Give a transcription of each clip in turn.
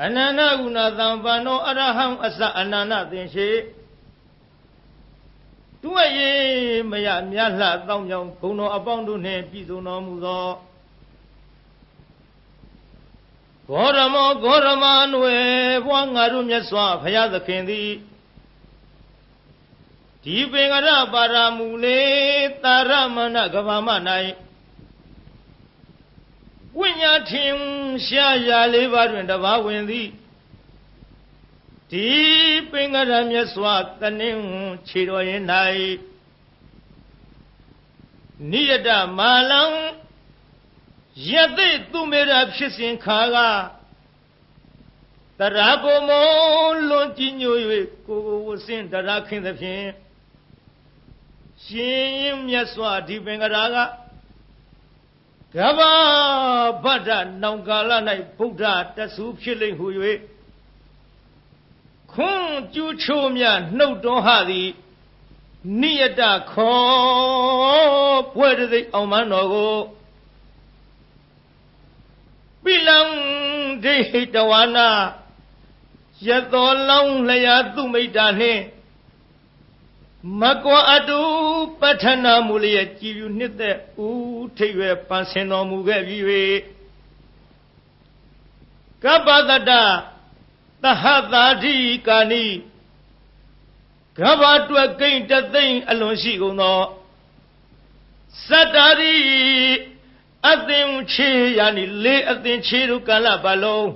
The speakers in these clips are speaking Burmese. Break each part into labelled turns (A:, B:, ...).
A: အနန္တကုဏသံပါနောအရဟံအစအနန္တသင်္ရှိတွေ့ရေမရမြတ်လှတောင်းကြောင်းဂုဏ်တော်အပေါင်းတို့နှင့်ပြည့်စုံတော်မူသောဂေါရမောဂေါရမအနွယ်ဘွားငါတို့မြတ်စွာဘုရားသခင်သည်ဒီပင်ကရပါရမူလေတာရမဏကဘာမ၌ဝိညာထင်ရှားရာလေးပါးတွင်တပါးဝင်သည်ဒီပင်ကရမြတ်စွာတနင်းခြေတော်ရင်၌နိယတမာလံယသိသူမေရဖြစ်စဉ်ခါကတရာဘုံမောလွန်ကြည်ညို၍ကိုယ်ဝဆင်းတရာခင်းသဖြင့်ရှင်ရင်မြတ်စွာဒီပင်ကရာကကဗ္ဗဗဒ္ဒနောင်ကာလ၌ဗုဒ္ဓတဆူဖြစ်လိမ့်ဟု၍ခွန်းကျူးချိုးမြနှုတ်တော်ဟသည်နိယတခောပွဲတသိအောင်မတော်ကိုပိလံဒိဟိတဝါနာယသောလောင်းလျာသူမိတ်တာနှင့်မကွာအတုပဋ္ဌနာမူလျက်ကြည်ပြုနှစ်သက်ဦးထိပ်ရွယ်ပန်းဆင်တော်မူခဲ့ပြီး၍ကပ္ပတတသဟသာဓိကာနိကဗ္ဗတွက်ကိန်းတသိမ့်အလွန်ရှိကုန်သောစတ္တာရိအသင်ချေယာနိလေးအသင်ချေတို့ကာလပတ်လုံး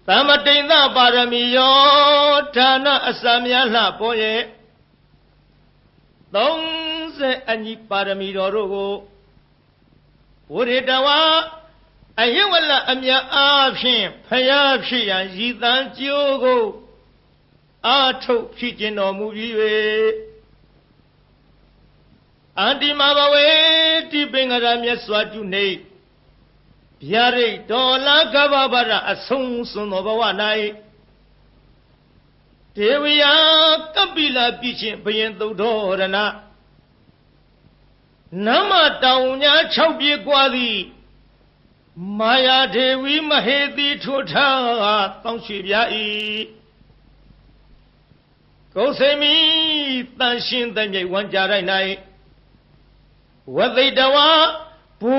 A: သမတိန်သပါရမီယောဌာနအစများလှပေါ်ရဲ့30အညီပါရမီတော်တို့ကိုဝိရတဝါအယဝလအမြတ်အားဖြင့်ဖယားဖြစ်ရန်ရည်တန်းကြိုးကိုအာထုတ်ဖြစ်ခြင်းတော်မူပြီး၍အန္တိမဘဝေတိပင်္ဂရမြတ်စွာတုနေဗျာရိတ်တော်လာကဗ္ဗဗရအဆုံးစွန်သောဘဝ၌ဒေဝယကပိလပြည့်ချင်းဘယင်သုဒ္ဓရဏနမတောင်ညာ6ပြေกว่าသည်မာယာဒေဝီမဟေတိထိုထားတောင်းရွှေပြ၏ကုသိမီတန်ရှင်တမြိတ်ဝံကြရိုက်၌ဝသိတဝါဘူ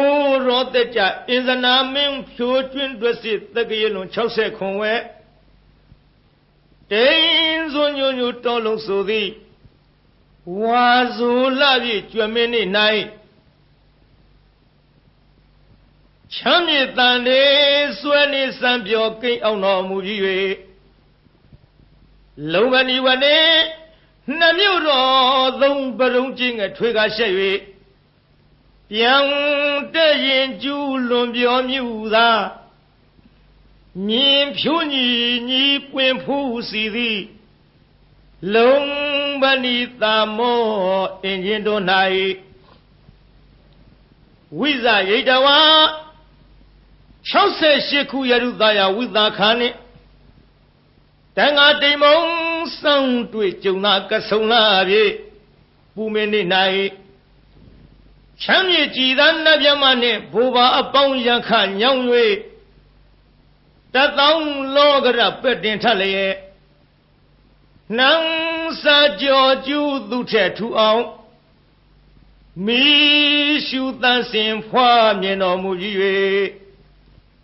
A: ရောတကြအင်ဇနာမင်းဖြိုးကျွင်းတွက်စစ်တက္ကရလွန်60ခွန်ဝဲတိန်စွညွညွတော်လုံးဆိုသည်ဝါဇူလပြည့်ကျွမင်းနေ့၌ချမ်းမြေတန်နေစွဲနေစံပြောကိန်းအောင်တော်မူပြီး၍လုံမဏီဝနေနှမြို့တော်သုံးပရုံးချင်းငထွေကရှက်၍ပြန်တဲ့ရင်ကျူးလွန်ပြောမြူသာမြင်ဖြူညီညီပွင့်ဖူးစီသည်လုံမဏီသာမောအင်ဂျင်တို့၌ဝိဇရိတဝါ68ခုယရုသာယဝိသာခာနှင့်တန်ဃာတိမ်မုံစောင်းတွေ့ကြုံသာကဆုံလာပြီပူမင်းနေ့၌ချမ်းမြေကြည်သာနတ်မြမနှင့်ဘိုးဘာအပေါင်းရန်ခညောင်း၍တသောင်းလောကရပက်တင်ထလျက်နှံစာကြောကျူးသူထက်ထူအောင်မိရှုတန်စင်ဖွားမြင်တော်မူကြီး၍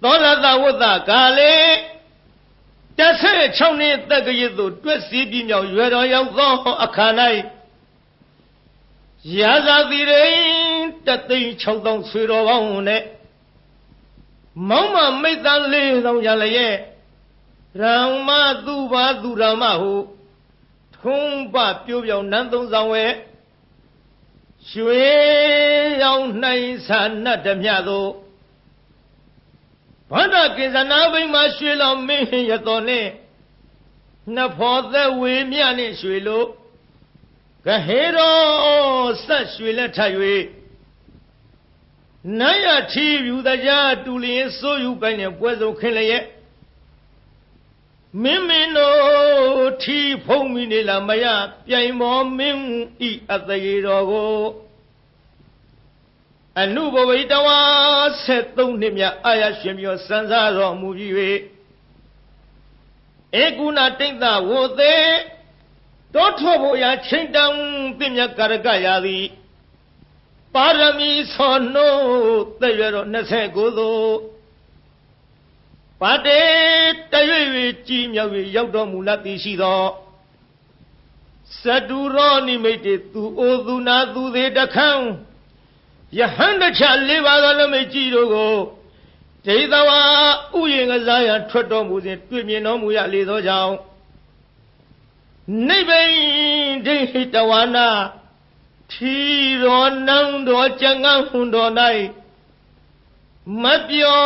A: သောလသဝတ္တကာလေ16နှစ်တက္ကရာသို့တွက်စီးပြီးမြောက်ရွယ်တော်ရောက်သောအခါ၌ရာဇာတိရိ1,600,000ဆွေတော်ပေါင်းနဲ့မောင်မမိတ်သား4,000ရလျက်ရမ္မသူဘာသူရမဟုထုံးပပြိုးပြောင်နန်းသုံးဆောင်ဝဲရွှေရောင်နှိုင်းဆာနတ်ဓမြသို့ဗန္ဒကိစ္စနာဘိမှရွှေလောင်မင်းရတော်နှင့်နှဖို့သက်ဝေမြနှင့်ရွှေလို့ကဟေရောဆက်ရွှေလက်ထပ်၍နတ်ရထီယူတကြားတူလျင်စိုးယူပိုင်နဲ့ပွဲစုံခင်းလျက်မင်းမင်းတို့ထီဖုံးမိနေလားမရပြိုင်မောမင်းဤအသေးတော်ကို အနုဘဝိတဝါ73နှစ်မြတ်အာရရှင်မြောစံစားတော်မူပြီး၍ဧကုဏတိတ်သဝေသေးတောထောဖို့ရာချိန်တံပြမြတ်ကာရကရာသည်ပါရမီသောနှုတ်သက်ရတော်29သို့ပါတေတရွေ၍ကြီးမြောက်၍ရောက်တော်မူလသည်ရှိသောစတုရောနိမိတ်တေသူအိုသူနာသူသေးတခန်းယဟန်တခြား၄ပါးသောလမိတ်ကြီးတို့ကိုဒိဋ္ဌဝါဥယျာဉ်ကစားရန်ထွက်တော်မူစဉ်တွေ့မြင်တော်မူရလေသောကြောင့်နိဗ္ဗိန်ဒိဋ္ဌိတဝါနာထီတော်နံတော်ကျန်ငန်းဟွန်တော်၌မပြော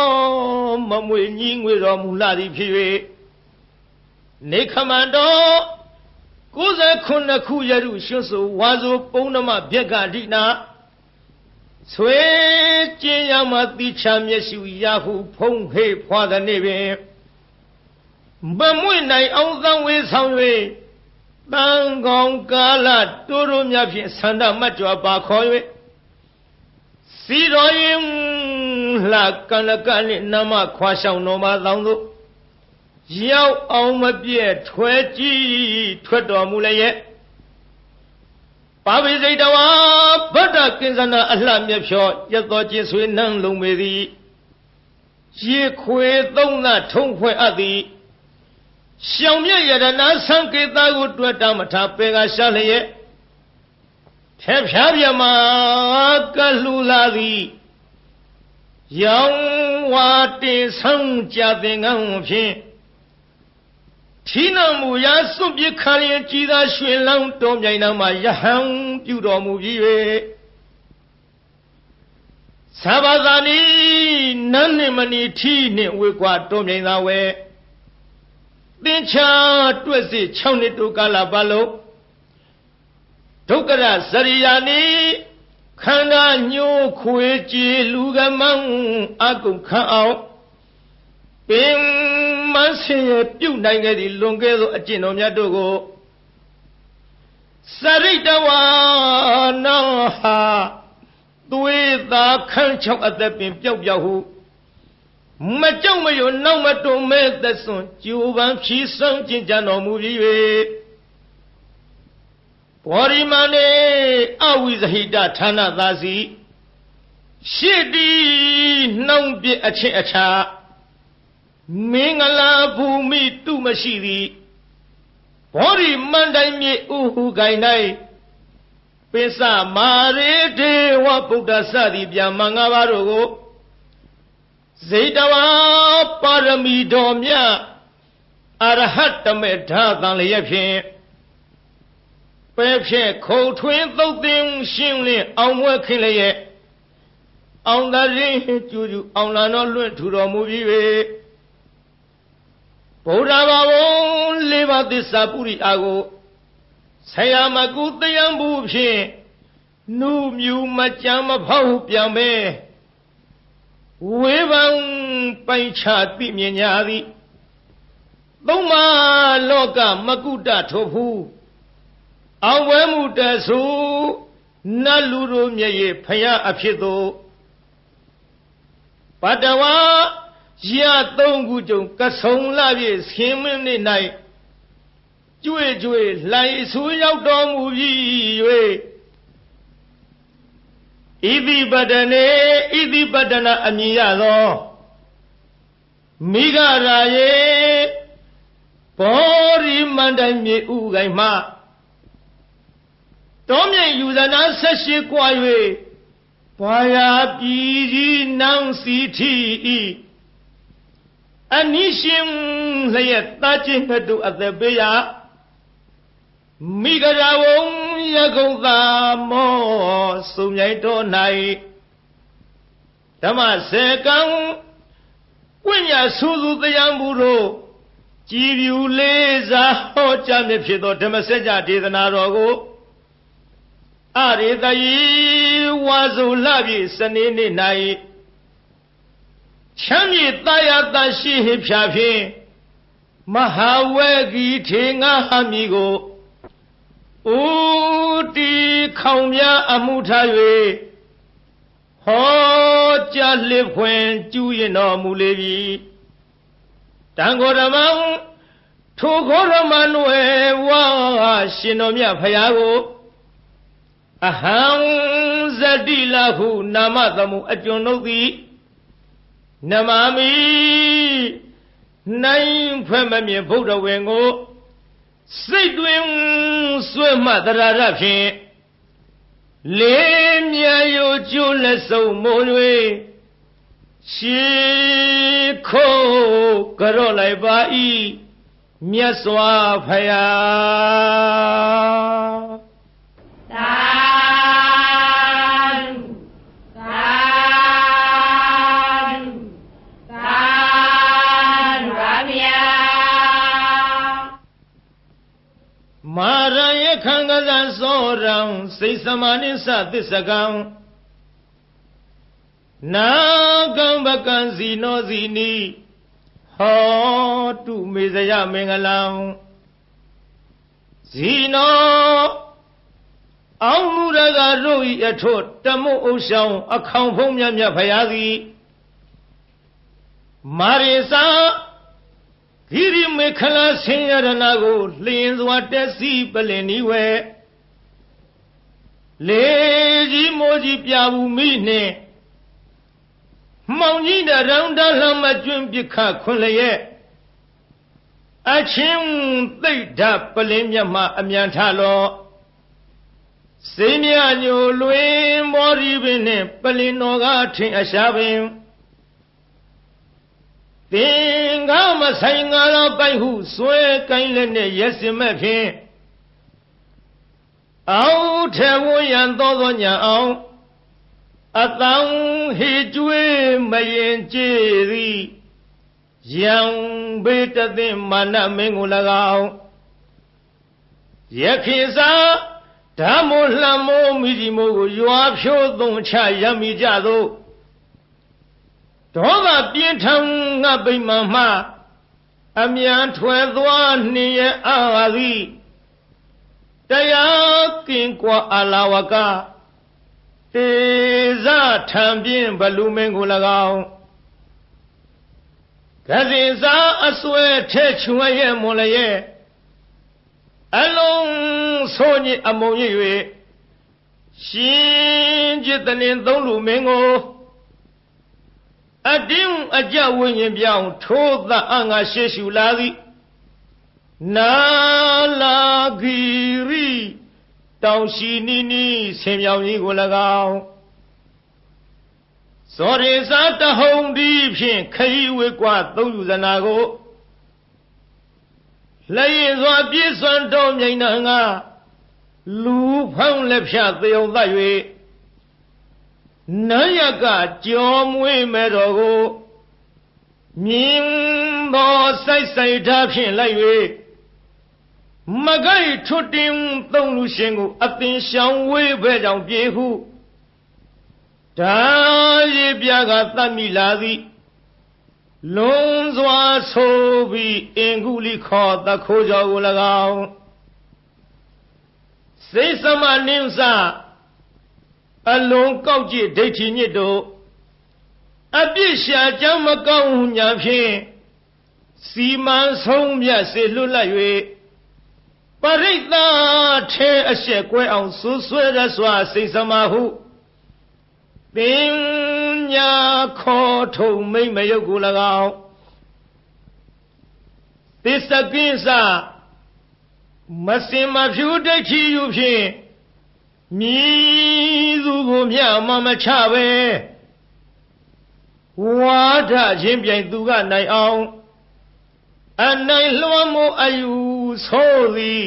A: မမွေညီငွေတော်မူလာသည်ဖြစ်၍နေခမန္တော်69ခုရရုရွှွဆိုဝါဆိုပုံနမဗျက်ကဒိနာဆွေကျင်းရမတိချာမျက်ရှုရဟုဖုံးဟေဖွာသည်နေပင်မမွေနိုင်အောင်သံဝေဆောင်၍တန်ကောင်ကာလတိုးတိုးများဖြင့်ဆန္ဒမတ်ကြွပါခေါ်၍စီတော်ရင်လှကလကနှင့်နမခွာရှောင်းတော်မှာတောင်းသို့ရောက်အောင်မပြည့်ထွဲကြည့်ထွက်တော်မူလျက်ပါဝိစိတဝါဗဒ္ဒကိဉ္စနာအလှမြဖြောရတော်ချင်းဆွေနှံလုံးပေသည်ရေခွေသုံးသထုံးဖွဲ့အပ်သည်ရှောင်မြရတနာသံကေတာကိုတွတ်တာမထပေကရှာလျက်ထဲဖြားပြမကလှူလာသည်ရောင်ဝါတင်ဆောင်ကြတဲ့ငန်းဖြင့်ထီနမူရာစွန့်ပစ်ခါရင်ကြည်သာရွှင်လောင်းတော်မြိုင်နာမှာယဟန်ပြုတော်မူပြီး၍သဘာသာနီနန်းနှင့်မနီထီနှင့်ဝေကွာတော်မြိုင်သာဝဲသင်္ချာတွက်စစ်6နှစ်တိုကာလပတ်လုံးဒုက္ခရဇရိယာနီခန္ဓာညှိုးခွေကြည်လူကမန်းအကုန်ခန့်အောင်ပင်မဆင်းရပြုတ်နိုင်ခဲ့သည့်လွန်ကဲသောအကျင့်တော်များတို့ကိုစရိတဝါနာဟာသွေးသာခန့်ချောက်အသက်ပင်ပျောက်ပျောက်ဟုမကြောက်မရွံ့နောက်မတုံမဲ့သက်စွန်ကျူပန်းဖြီးဆောင်ကျင့်ကြံတော်မူပြီး၍ဘောရိမနေအဝိဇဟိတဌာနသာစီရှစ်တီနှောင်းပြအချင်းအခြားမင်္ဂလာဘူမိတုမရှိသည်ဘောရိမန္တိုင်မြေဥဟုကိုင်၌ပိစမာရေဒေဝဗုဒ္ဓစသည်ဗျာမင်္ဂပါတို့ကိုဇေတဝါပါရမီတော်မြတ်အရဟတမေဓာတန်လျက်ဖြင့်ပဲဖြင့်ခုံထွင်းသုတ်သင်ရှင်းလင်းအောင်မွဲခင်းလျက်အောင်သာရင်ကျူကျူအောင်လာတော်လွင့်ထူတော်မူပြီး၍ဗုဒ္ဓဘာဝလေးပါးသစ္စာပုရိအာကိုဆရာမကုတယံဘူးဖြင့်နုမြူမကြမ်းမဖောက်ပြန်ပဲဝေဘံပိုင်ချသိမြင်ညာသည်သုံးပါလောကမကုတထိုဖူးအောင်ဝဲမှုတဆူနတ်လူတို့မျက်ရည်ဖယားအဖြစ်သို့ပတဝါရ3ခုကြုံကဆုံလာပြည့်ဆင်းမင်းနေ၌ကျွေကျွေလှိုင်ဆူရောက်တော်မူပြီး၍ဣတိပတနေဣတိပတနာအမည်ရသောမိဂရာယေဘောရိမန္တိုင်မြေဥကိုင်မှတောမြိတ်ယူဇနာ18ကွာ၍ဘာယာပြည်ကြီးနန်းစီထီဤအနိရှင်လျက်တာချင်းတို့အသက်ပေးရမိဂရာဝံယကုံသာမောစုံမြိုင်တော်၌ဓမ္မစေကံဝိညာဆူသူတရားမှုတို့ကြည်ပြူလေးစားဟောကြားမြဖြစ်သောဓမ္မစကြာဒေသနာတော်ကိုအရေတယီဝါစုလပြည့်စနေနေ့၌ချမ်းမြေတာယာတရှိဖြာဖြင့်မဟာဝေဂီထေငါဟမီကိုဥတီခေါင်များအမှုထား၍ ဟောကြားလစ်ဖွင့်ကျူးရင်တော်မူလေပြီတန်ခေါ်ဓမ္မထိုခေါ်ဓမ္မနွယ်ဝါရှင်တော်မြတ်ဖရာကိုအဟံဇတိလဟုနာမသမှုအကျွန်ုပ်သည်နမမိနိုင်ဖွဲ့မမြင်ဗုဒ္ဓဝေကိုစိတ်တွင်ဆွဲမှတရာရဖြင့်လေးမြရိုကျိုးလက်စုံမိုး၍ရှေခိုးကြော့လိုက်ပါ၏မြတ်စွာဘုရား
B: သာ
A: မာရယခံကစားစောရံစိတ်စမနိသသစ္စကံနာကံပကံစီနောစီနီဟောတုမေဇယမင်္ဂလံဇီနောအောင်လူရကတို့ဤအထွတ်တမုတ်ဥဆောင်အခေါင်ဖုံးမြတ်မြတ်ဖရာသည်မာရိစာဂိရိမေခလာဆင်းရဏကိုလျင်စွာတက်စီပလင်နီဝဲလေကြီးမိုးကြီးပြဘူးမိနှင့်မောင်ကြီးတရောင်တလှမကျွန်းပြခခွန်လျက်အချင်းသိတ်ဓာပလင်းမြတ်မှအမြန်ထလောစိမ့်မြညိုလွင်မောရီပင်နှင့်ပလင်တော်ကထင်အရှားပင်သင်္ကာမဆိုင်ငါတော်ပိုက်ဟုဆွဲကိုင်းလက်နဲ့ရက်စင်မဲ့ဖြင့်အောက်ထဲဝရန်သောညာအောင်အတောင်ဟေကျွေးမရင်ကြည်သည်ယံဘေတသိမာနမင်းကို၎င်းယခိစာဓမ္မလှမိုးမိဒီမိုးကိုရွာဖြိုးသုံးချရမိကြသို့ဒေါသပြင်းထန်ငါပိမှန်မှအမြန်ထွယ်သွားနှင်ရအာသည်တရားကင်ကွာအလာဝကတေဇထံပြင်းဘလူမင်းကို၎င်းကစီစာအစွဲထဲချွေရဲ့မွန်လျက်အလုံးဆိုညစ်အမုံရ၍ရှင်จิตတနင်သုံးလူမင်းကိုအတင်းအကြဝိညာဉ်ပြောင်းထိုးသအငါရှေ့ရှုလာသည်နာလာဂီရီတောင်ရှိနီနီဆင်မြောင်ကြီးကို၎င်းစောရေစာတဟုံဒီဖြင့်ခရီးဝေကွာသုံးယူဇနာကိုလက်ရင်စွာပြည့်စွန်တော်မြိန်နှံကလူဖောင်းလက်ဖြတ်သေုံသတ်၍နန်းရကကြောမွေးမဲ့တော်ကိုမြင်းသောစိုက်စိုက်ထားဖြင့်လိုက်၍မကိုက်ထွတ်တင်သုံးလူရှင်ကိုအသင်ရှောင်ဝေးဘဲကြောင့်ပြေဟုဒါရီပြကသတ်မိလာသည်လွန်စွာဆိုပြီးအင်္ဂုလိခေါ်သခိုးကြောကို၎င်းစိတ်သမနိစ္စအလုံးကောက်ကြည့်ဒိဋ္ဌိညစ်တို့အပြစ်ရှာကြောင်းမကောင်းညာဖြင့်စီမံဆုံးမြတ်စေလွတ်လပ်၍ပရိသတ်ထဲအဆက်ကွဲအောင်ဆူဆွဲရစွာစိတ်သမဟုပညာခေါ်ထုံမိမ့်မယုတ်ကို၎င်းသစ္စကိစ္စမစင်မဖြူဒိဋ္ဌိယူဖြင့်မြည်သူကိုမြမမချပဲဝါဒချင်းပြိုင်သူကနိုင်အောင်အနိုင်လွှမ်းမိုးအယူဆိုသည်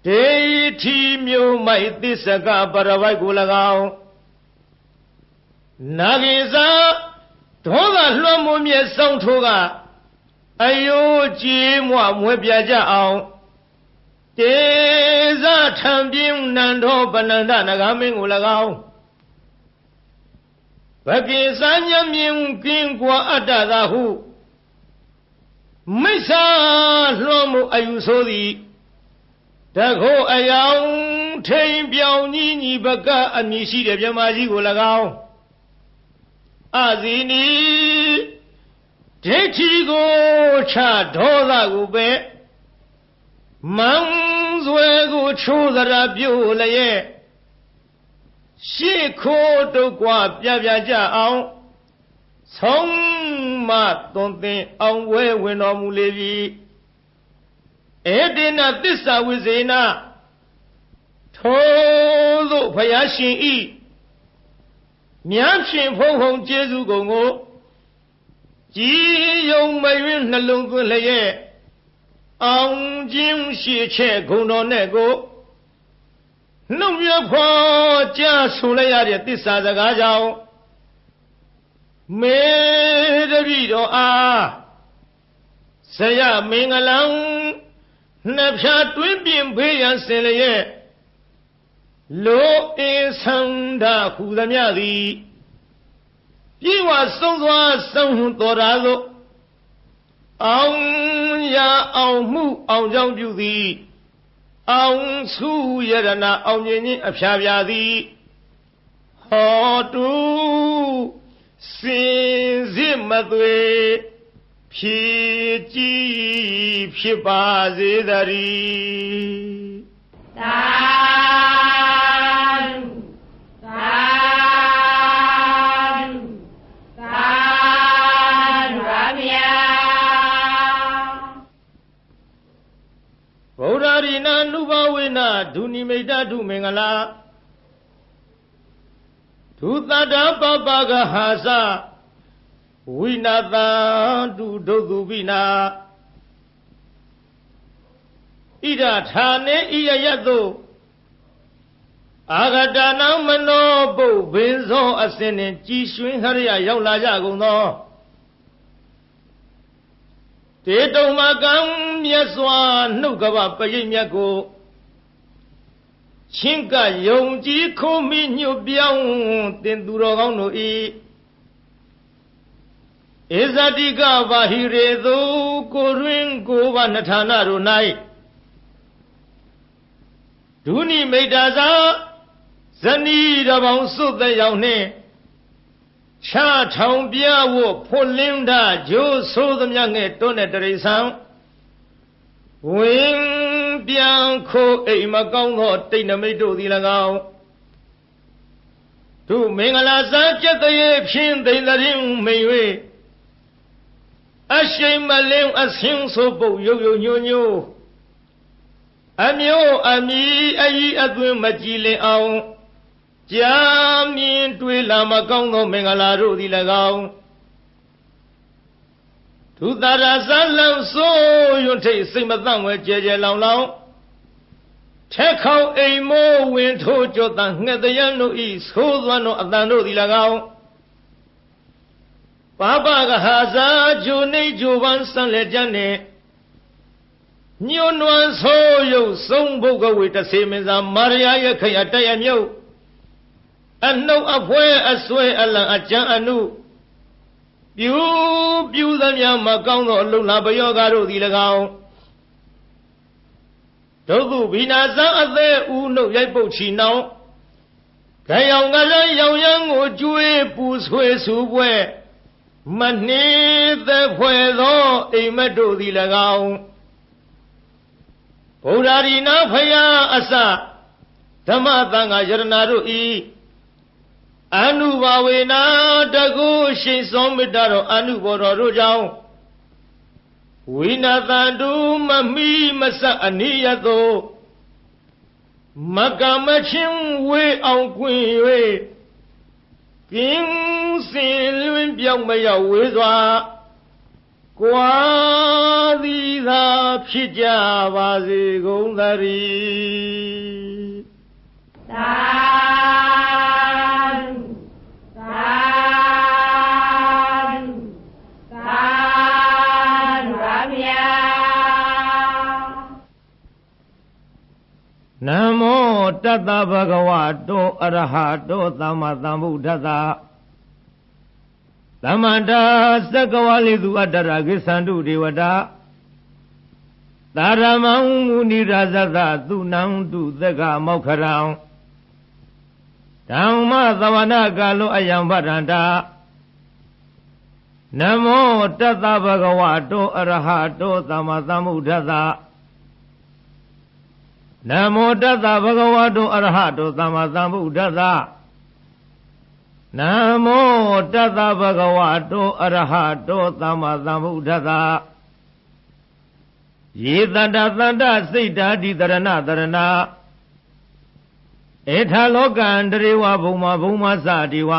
A: ဒိဋ္ဌိမျိုးမိုက်သစ္စကပရဝိုက်ကို၎င်းနာဂိစာဒေါသလွှမ်းမိုးမြဲဆောင်ထိုးကအယိုးကြည်မွမွဲပြကြအောင်တေဇထံပြင်းနန္ဒောပနန္ဒနဂမင်းကို၎င်းဘကိစာညမြင်ကင်းကွာအတ္တသာဟုမိစ္ဆာလွှမ်းမိုးအယူဆိုသည်တခိုးအယောင် ထိန်ပြောင်ကြီးညီဘကအမည်ရှိတဲ့မြမကြီးကို၎င်းအဇီနီဒိဋ္ဌိကိုချဒေါသကိုပဲမန်းဆွဲကိုချိုးသရာပြုတ်လျက်ရှေ့ခိုးတုတ်กว่าပြပြကြအောင်ဆုံးမသွန်သင်အောင်ဝဲဝင်တော်မူလေပြီဧတေနသစ္စာဝိဇေနထိုသို့ဘုရားရှင်ဤမြတ်ရှင်ဖုံဖုံကျေးဇူးကုန်ကိုကြည်ယုံမရွေးနှလုံးသွင်းလျက်အောင်ခြင်းရှိချက်ဂုဏ်တော်နဲ့ကိုနှုတ်ရဖို့ကြားဆိုလိုက်ရတဲ့သစ္စာစကားကြောင့်မေတ္တိတော်အားဆရာမင်္ဂလံနှစ်ဖြာတွင်းပြင်ဖေးရန်စင်လျက်လိုအင်းဆန္ဒဟူသမျှသည်ပြေဝဆုံးသွားဆုံးတော်ရာသို့အောင်ရအောင်မှုအောင်ကြောင့်ပြုသည်အောင်စုယရနာအောင်မြင်ခြင်းအဖျားပြသည်ဟောတုစင်စစ်မသွေဖြည့်ကြည်ဖြစ်ပါစေတည်းသာဗုဒ္ဓရိနာနုဘဝေနဒုနိမိတ်တုမင်္ဂလာဒုသတ္တပပကဟာသဝိနာတံတုဒုသုပိနာဣဒဌာနေဣယယတုအာဂတနံမနောပုဗ္ဗင်္ဇောအစင်နှင့်ကြည်ရွှင်ဟရိယရောက်လာကြကုန်သောတေတုံမကံမြတ်စွာနှုတ်ကပပရိတ်မြတ်ကိုချင်းကယုံကြည်ခုံးမိညွတ်ပြောင်းတင်သူတော်ကောင်းတို့ဤဧဇတိကဘာဟိရေသူကိုရင်းကိုဘာနထာနာတို့၌ဒုနိမိတ်တာသာဇနီးတော်ပေါင်းစုသက်ရောက်နှင့်ချထောင်ပြဝဖွလင်းတာဂျိုးဆိုးသမျှငဲ့တွန်းတဲ့တရိษံဝင်ပြန်ခိုးအိမ်မကောင်းသောတိတ်နမိတ်တို့သည်၎င်းသူမင်္ဂလာစားကျက်တရေဖြင့်သိမ့်တဲ့မိန်၍အရှိန်မလင်းအဆင်းဆိုပုတ်ရုပ်ရုပ်ညို့ညို့အမျိုးအမီအကြီးအသွင်းမကြည်လင်အောင်ကြာမြင်တွေ့လာမကောင်းသောမင်္ဂလာတို့သည်၎င်းသူသာရဇလံဆိုးရွံ့ထိတ်စိတ်မသန့်ဝဲကြဲကြဲလောင်လောင်ထက်ခေါင်အိမ်မိုးဝင်ထိုးကြောတန်ငှက်တရံတို့ဤသိုးသွမ်းသောအတန်တို့သည်၎င်းပပကဟာဇာဂျိုနေဂျိုပန်းဆန်လက်ကြနှင့်ညွန်းနွမ်းဆိုးရုပ်ဆုံးဘုတ်ကဝေတဆေမင်းသာမာရယာရဲ့ခရတရမြုပ်အနှုတ်အဖွဲအဆွဲအလံအကြံအနုပြူသမျှမကောင်းသောအလုံလာပယောဂါတို့သည်၎င်းဒုက္ခဘိနာဇံအသေးဦးနှုတ်ရိုက်ပုတ်ချီနှောင်းခရောင်ကလည်းရောင်ရမ်းကိုကျွေးပူဆွေဆူပွဲမနှင်းသက်ဖွဲသောအိမ်မက်တို့သည်၎င်းဗုဒ္ဓရိနာဖယားအစဓမ္မသံဃာယရဏတို့ဤအနုဘာဝေနာတကုရှိန်စောမေတ္တာတော်အနုဘောတော်တို့ကြောင့်ဝိနာတန္တုမမိမဆအနိယသောမကမချင်းဝေအောင်ကွင်၍ကင်းစင်လွင်ပြောင်းမရောက်ဝေစွာကွာသည်သာဖြစ်ကြပါစေကုန်သတည်းသာနမောတတ္တဗဂဝတောအရဟတောသမ္မာသမ္ဗုဒ္ဓတ္တသမ္မာတာသက္ကဝါလိသူအတ္တရကိသန္တုဒေဝတာ သာရမောင်မူနိရာဇသသူနံတုသက္ကမောက္ခရံဓမ္မသဝနာကာလောအယံဗရန္တာနမောတတ္တဗဂဝတောအရဟတောသမ္မာသမ္ဗုဒ္ဓသနမောတတ္တဗဂဝတောအရဟတောသမ္မာသမ္ဗုဒ္ဓသနမောတတ္တဗဂဝတောအရဟတောသမ္မာသမ္ဗုဒ္ဓသယေတတ္တသန္တစိတ်ဓာတိတရဏတရဏဧထာလောကံတရေဝဘုံမဘုံမစတိဝ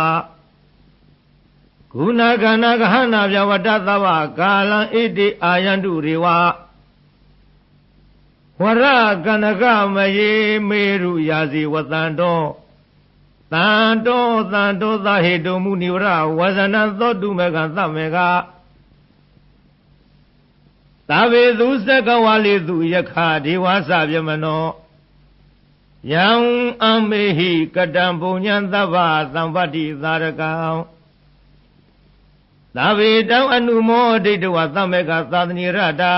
A: ဂုဏကဏဂဟနာဗျဝတ္တသဗ္ဗကာလံဣတိအာယန္တုရေဝဝရကနကမယေမေရုယာစီဝတံတောတန်တောသဟေတုမုနိဝရဝဇနသောတုမေကသမေကသဗ္ဗေသူစကဝါလိသူယခဒေဝသဗျမနောယံအမေဟိကတံပုညံသဗ္ဗသံပတ္တိသာရကံသဗ္ဗေတံအနုမောဒိဋ္ဌဝသမေကသာသနိရတာ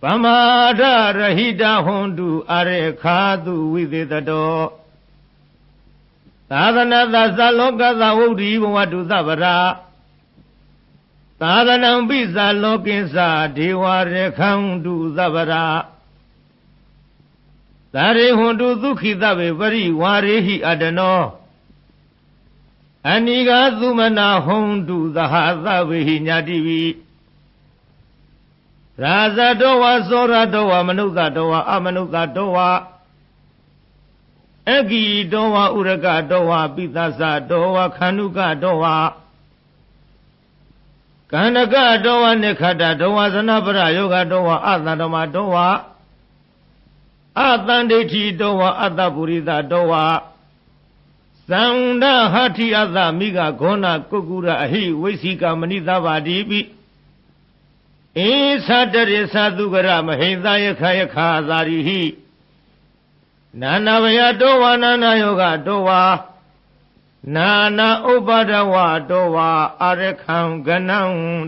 A: ဗမာဒရဟိတဟွန်တုအရေခာတုဝိသေတတောသာသနာသသလောကသဝုဒ္ဓိဘဝတုသဗ္ဗရာသာသနံပိသလောကိသဒေဝရခံတုသဗ္ဗရာသာရိဟွန်တုဒုက္ခိသဗ္ဗေပရိဝါရေဟိအတနောအနိဃသုမနာဟွန်တုသဟသဗ္ဗေဟိညာတိဝိရာဇတောဝသောရတောဝမနုဿတောဝအမနုဿတောဝအဂိတောဝဥရကတောဝပိသသတောဝခန္ဓုကတောဝကန္နကတောဝနိခတ္တတောဝဇနပရယောဂတောဝအတ္တဓမ္မတောဝအတန္ဒိဋ္ဌိတောဝအတ္တပုရိသတောဝသန္ဒဟဋ္ဌိအတ္တမိဂဂောဏကုက္ကုရအဟိဝိသိကမဏိသဗ္ဗတိပိဧသတရိသသုကရမဟိသယခယခာသာရိဟိနာနာဘယတောဝနာနာယောဂတောဝနာနာဥပါဒဝတောဝအရခံကနံ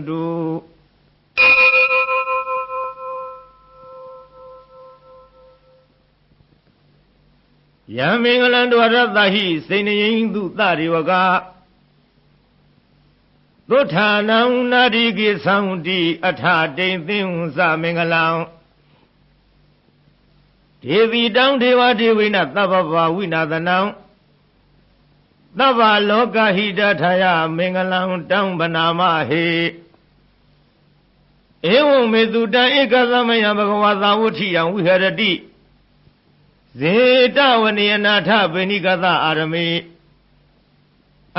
A: တုယံမင်္ဂလံဒဝရတ္တဟိစေနယိတုသရိဝကသုထာနံနာရိကိသံတိအထတိန်သင်္သမင်္ဂလံဒေဝီတံဒေဝဒေဝိနသဗ္ဗဗဝိနာသနံသဗ္ဗလောကဟိတထာယမင်္ဂလံတံဗနာမဟေဧဝံမေတုတံဧကသမယဘဂဝါသာဝဋ္ဌိယံဝိဟရတိဇေတဝနိယနာထဗေနိကသအာရမေ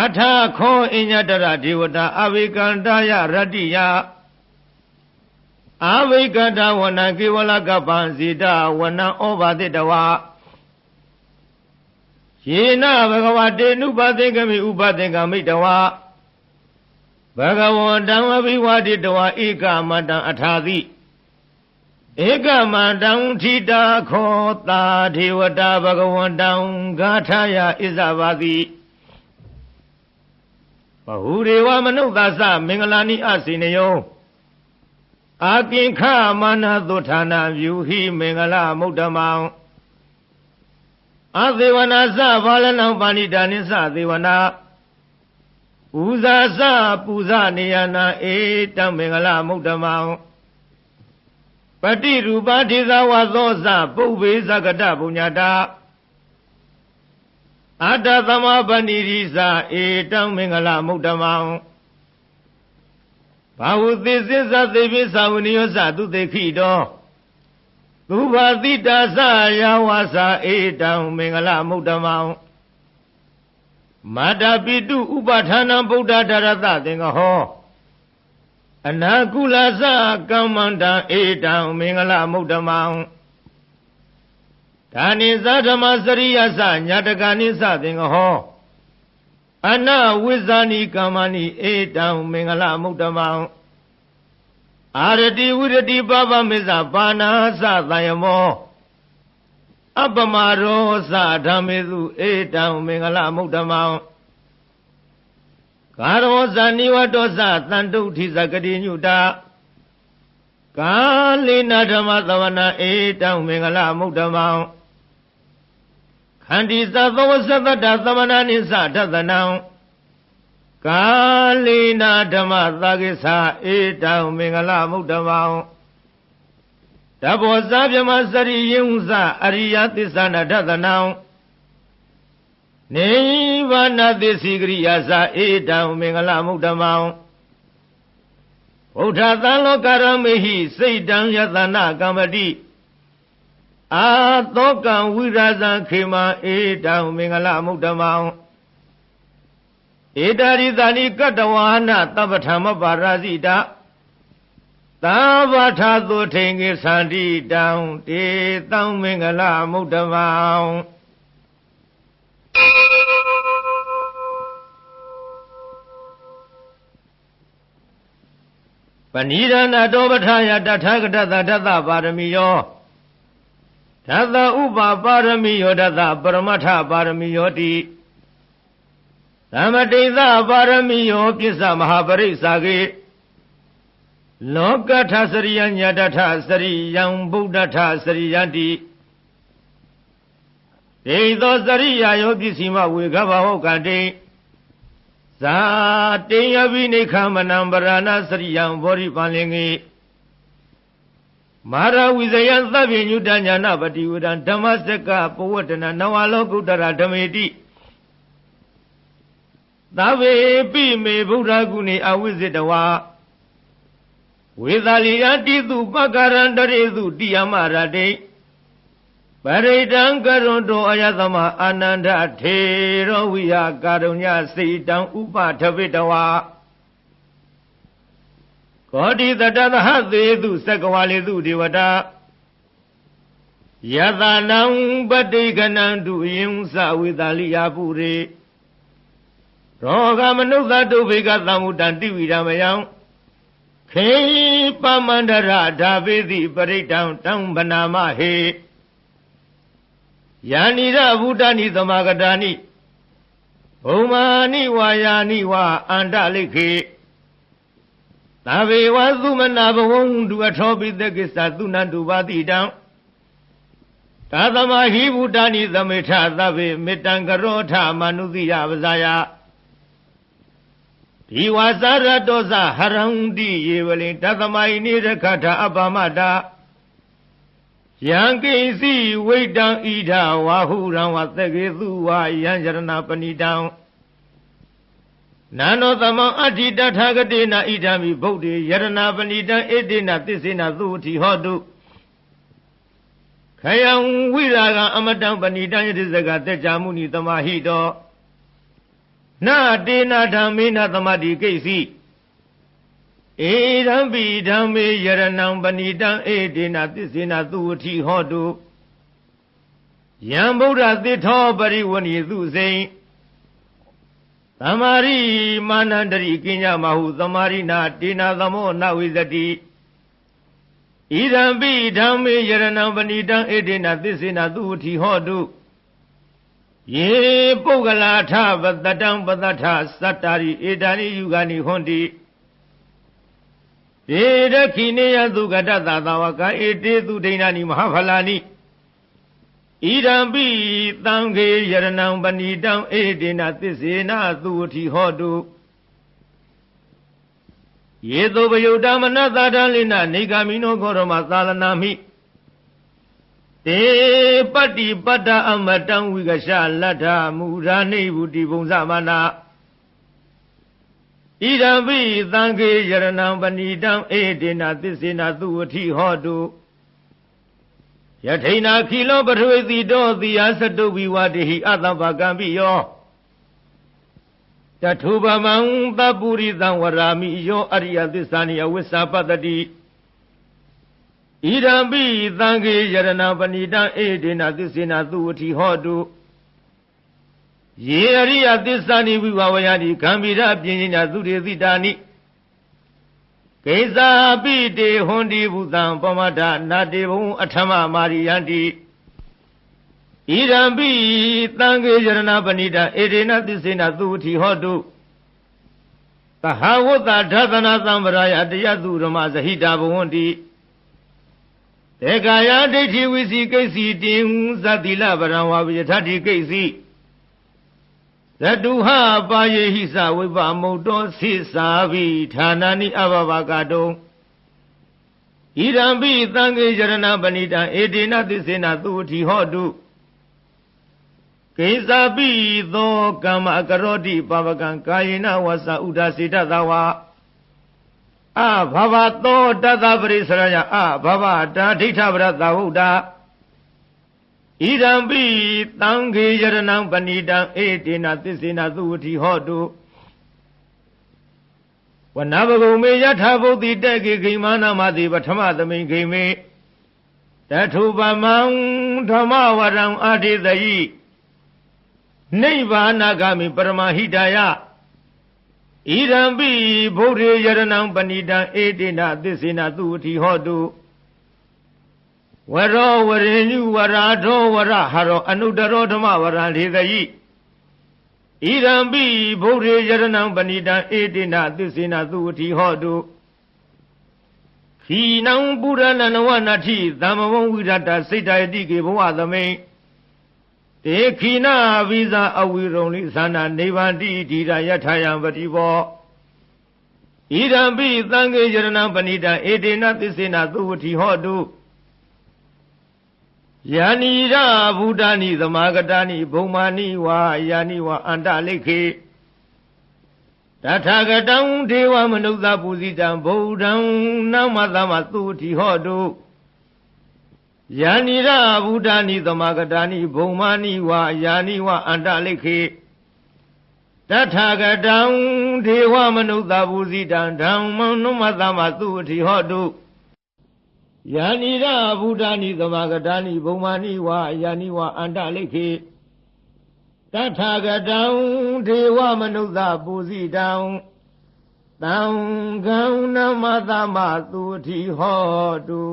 A: အထခောအညတရဒေဝတာအဝိကန္တယရတ္တိယအဝိကတဝနံကေဝလကပံဇေတဝနံဩဘာတိတဝယေနဘဂဝတေနုပသင်္ကမိဥပသင်္ကမိတဝဘဂဝန္တံအဘိဝါတိတဝဧကမတံအထာတိဧကမတံထိတာခောတာဒေဝတာဘဂဝန္တံဂါထာယဣဇဘာတိဘဟုရေဝမနုဿသမင်္ဂလာနိအစေနယောအာကိခမာနသုဌာနပြုဟိမင်္ဂလမုဒ္ဓမံအသေဝနာသဘာလနံပါဏိတာနိသသေဝနာပူဇာသပူဇာနေယနာဧတံမင်္ဂလမုဒ္ဓမံပတိရူပဒေသဝသောသပုဗ္ဗေသကတပုညတာအတ္တသမပဏိရိသဧတံမင်္ဂလမုဒ္ဓမံဘာဝသေသစ္စာသေပိသဝနိယောသသူတေခိတောသုဘာတိတာသယာဝါစာဧတံမင်္ဂလမုဒ္ဓမံမာတာပိတုဥပဌာနံဗုဒ္ဓဓရတသင်္ကဟောအနာကုလသကမ္မန္တံဧတံမင်္ဂလမုဒ္ဓမံဒါနိသဓမ္မစရိယသညာတကနိသသင်္ကဟောအနဝိဇာနိကမ္မနိဧတံမင်္ဂလမုဒ္ဓမံအာရတိဝိရတိပပမေသပါဏာသသယမောအပမရောသဓမ္မေစုဧတံမင်္ဂလမုဒ္ဓမံကာရောဇာနိဝတောသတန္တုဋ္ဌိသကတိညုတာ ကာလေနာဓမ္မသဝနာဧတောင်မင်္ဂလမုဒ္ဓမောင်ခန္တီသသောသတ္တသမဏနိသထသနံကာလေနာဓမ္မသာကိသဧတောင်မင်္ဂလမုဒ္ဓမောင်တဘောဇာပြမစရိယုံဇအရိယသစ္ဆနာထသနံနိဗ္ဗာနသစ္စိကရိယာသဧတောင်မင်္ဂလမုဒ္ဓမောင်ဗုဒ္ဓသံလောကရမေဟိစိတ်တံယတနာကမ္မတိအာသောကံဝိရာဇံခေမံဧတောင်မင်္ဂလမုဒ္ဓမောင်ဧတာရိသနိကတ္တဝါနသဗ္ဗဓမ္မပါရာဇိတာသာဝထာသုထိန်ကိသန္တိတောင်တေတောင်မင်္ဂလမုဒ္ဓမောင်ပဏိဒနာတောပထာယတထာဂတသဒသပါရမီယောဒသဥပပါရမီယောဒသပရမထပါရမီယောတိသမတိသပါရမီယောပစ္စမဟာပရိစ္ဆာကေလောကထစရိယညတထစရိယံဗုဒ္ဓထစရိယတိဒေသောစရိယာယောပစ္စည်းမဝေခဘဟောကတိဇာတေယဝိနိခမနံပရဏစရိယံဘောရိပန်လင်္ကေမာရဝိဇယံသဗ္ဗညုတညာနာပတိဝဒံဓမ္မစကပဝတ္တနာနဝလောကုတ္တရဓမေတိသဗ္ဗေပိမေဗုဒ္ဓဂုဏေအဝိဇ္ဇတဝါဝေသာလိယတိတုပက္ကရန္တရေတုတိယမရတိပရိဒံကရွန်တောအယသမအာနန္ဒထေရောဝိယကာရုညစိတံဥပထဝိတဝါကောတိတတသဟသေတုသက္ကဝါလေတုဒေဝတာယတနံပတိကနံတုယင်္စဝေသာလိယပုရေရောဂမနုဿတုဘေကသမ္မုတံတိဝိရမယံခေပမန္တရဓာပေတိပရိဒံတံဗနာမဟေယာနိရဗုဒ္ဓနိသမဂတာနိဘုံမာနိဝါယာနိဝါအန္တလိခေသဗ္ဗေဝသုမနာဘဝံဒုအထောပိတကိစ္စသုနန္တုပါတိတံသာသမဟိဗုဒ္ဓနိသမေထသဗ္ဗေမေတ္တံကရောထမနုသိယပဇာယဒီဝါစာရတောဇဟရံတိယေဝလိတသမဟိနိရခထအပ္ပမတာယံကိစီဝိတံဣဒဝါဟုရံဝသကေသူဝါယံယရဏပဏိတံနာနောသမံအဋ္ဌိတထာဂတေနဣဒံမိဗုဒ္ဓေယရဏပဏိတံဧတေနသစ္စေနသုတိဟောတုခယံဝိရာဂံအမတံပဏိတံယတိစကတေကြမုနိသမာဟိတောနာတေနဓမ္မေနသမတိကိစီဧရံပိဓမ္မေယရဏံပဏိတံဧတေနသစ္စေနသုဝတိဟောတုယံဗုဒ္ဓသစ္ထောပရိဝဏိသုစိံသမာရိမာနန္တရိကိညမဟုသမာရိနာတေနသမောနဝိဇတိဣရံပိဓမ္မေယရဏံပဏိတံဧတေနသစ္စေနသုဝတိဟောတုယေပုဂ္ဂလာထပတတံပတထသတ္တာရိဧတာနိယုဂာနိဟွန်တိဧရခိနေယသုကတသသာဝကဧတေသူဒိဏာနိမဟာဖလာနိဣရံပိသံဃေယရဏံပဏိတံဧတေနသစ္စေနသုဝတိဟောတုယေသောပယုတ္တမနသတံလိနနေဂာမိနောခောရမသာလနာမိတေပတ္တိပတ္တအမတံဝိကရှလတ္ထမူရာနိဗုတိဘုံသမနာဣဒံပိသံဃေယရဏံပဏိတံဧတေနသစ္စေနသုဝတိဟောတုယထိနာခိလောပထဝေတိတောတိယသတုဝိဝတိဟိအတ္တပကံပိယောတထုပမံသပုရိသံဝရာမိယောအရိယသစ္စာနိအဝိစ္ဆပတ္တိဣဒံပိသံဃေယရဏံပဏိတံဧတေနသစ္စေနသုဝတိဟောတုယေအရိယသစ္စာနိဝိဝဝယတိဂံဗိရပြင်းညာသုတေတိတာနိကိစ္စာပိတေဟွန်တိဘုသံပမဒနာတေဘုံအထမမာရိယန္တိဣဒံပိသံဃေယရဏပဏိတံဧတေနသစ္စေနသုဝတိဟောတုသဟဝတ္တဓသနာသံဗရာယတယသုရမဇဟိတာဘဝန္တိ တေကာယဒိဋ္ဌိဝိစီကိစီတင်သတိလဗရံဝါဝိယထတိကိစီသတုဟပါယေဟိသဝိပမုတ်တောသိသာဘိဌာနာနိအဘဘကတုံဣရံပိသံဃေယရဏပဏိတံဧတေနသစ္စေနသုဝတိဟောတုကိစ္ဆပိသောကမ္မကရောတိပပကံကာယေနဝသဥဒ္ဒစေတသဝါအဘဘသောတတပရိစရယအဘဘတာဒိဋ္ဌပရသဝုဒ္ဓဣရံပိသံဃေယရဏပဏိတံဧတေနသစ္စေနသုဝတိဟောတုဝနဘဂုံမေယထာဘုဒ္ဓိတေကိခိမာနမတိပထမသမိန်ခိမေတထုပမံဓမ္မဝရံအာတိတယိနိဗ္ဗာနဂမိပရမဟိတယဣရံပိဗုဒ္ဓေယရဏံပဏိတံဧတေနသစ္စေနသုဝတိဟောတုဝရောဝရေညုဝရာထောဝရဟရောအနုတရောဓမ္မဝရံလေတယိဣရံပိဗုဒ္ဓေယရဏံပဏိတံဧတေနသစ္စေနသုဝတိဟောတုခိနံပုရဏနဝနတိသမ္မဝံဝိရတစိတ္တယတိကေဘဝသမိန်တေခိနာဝိဇာအဝိရုံလိသနာနေဗန္တိဓိရယထာယံပတိဘောဣရံပိသံဃေယရဏံပဏိတံဧတေနသစ္စေနသုဝတိဟောတုယာနိရဗုဒ္ဓာနိသမာဂတာနိဘုံမာနိဝါယာနိဝါအန္တလိခေတထာဂတံဒေဝမနုဿပုဇိတံဗုဒ္ဓံနမသမသုဝတိဟောတုယာနိရဗုဒ္ဓာနိသမာဂတာနိဘုံမာနိဝါယာနိဝါအန္တလိခေတထာဂတံဒေဝမနုဿပုဇိတံဓမ္မံနမသမသုဝတိဟောတုယာနိရဗုဒ္ဓာနိသမာဂတာနိဘုံမာနိဝါယာနိဝါအန္တလိခေတထာဂတံဒေဝမနုဿပုဇိတံသံဃံနမသမသုဝတိဟောတု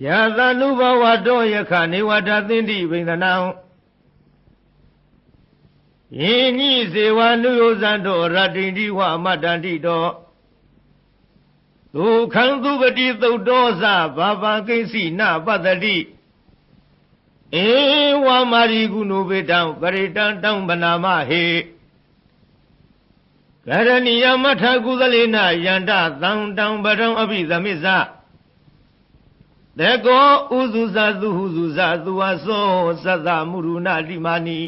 A: ယာသနုဘဝတောယခနေဝတသင်္တိဗိန္ဒနံယင်းညိဇေဝနုယောဇံတောရတ္တိတိဝအမတ္တန္တိတောဒုက္ခံသူပတိသုတ်တောသဘာဝကိစီနပတ္တိဧဝမာရိကုဏုပေတံပရိတံတံဗနာမဟေကရဏီယမထကုသလေနယန္တသံတံပရံအဘိသမစ္ဆတေကောဥဇုဇသုဟုဇုဇသူဝသောသတ္တမုရုဏတိမာနိ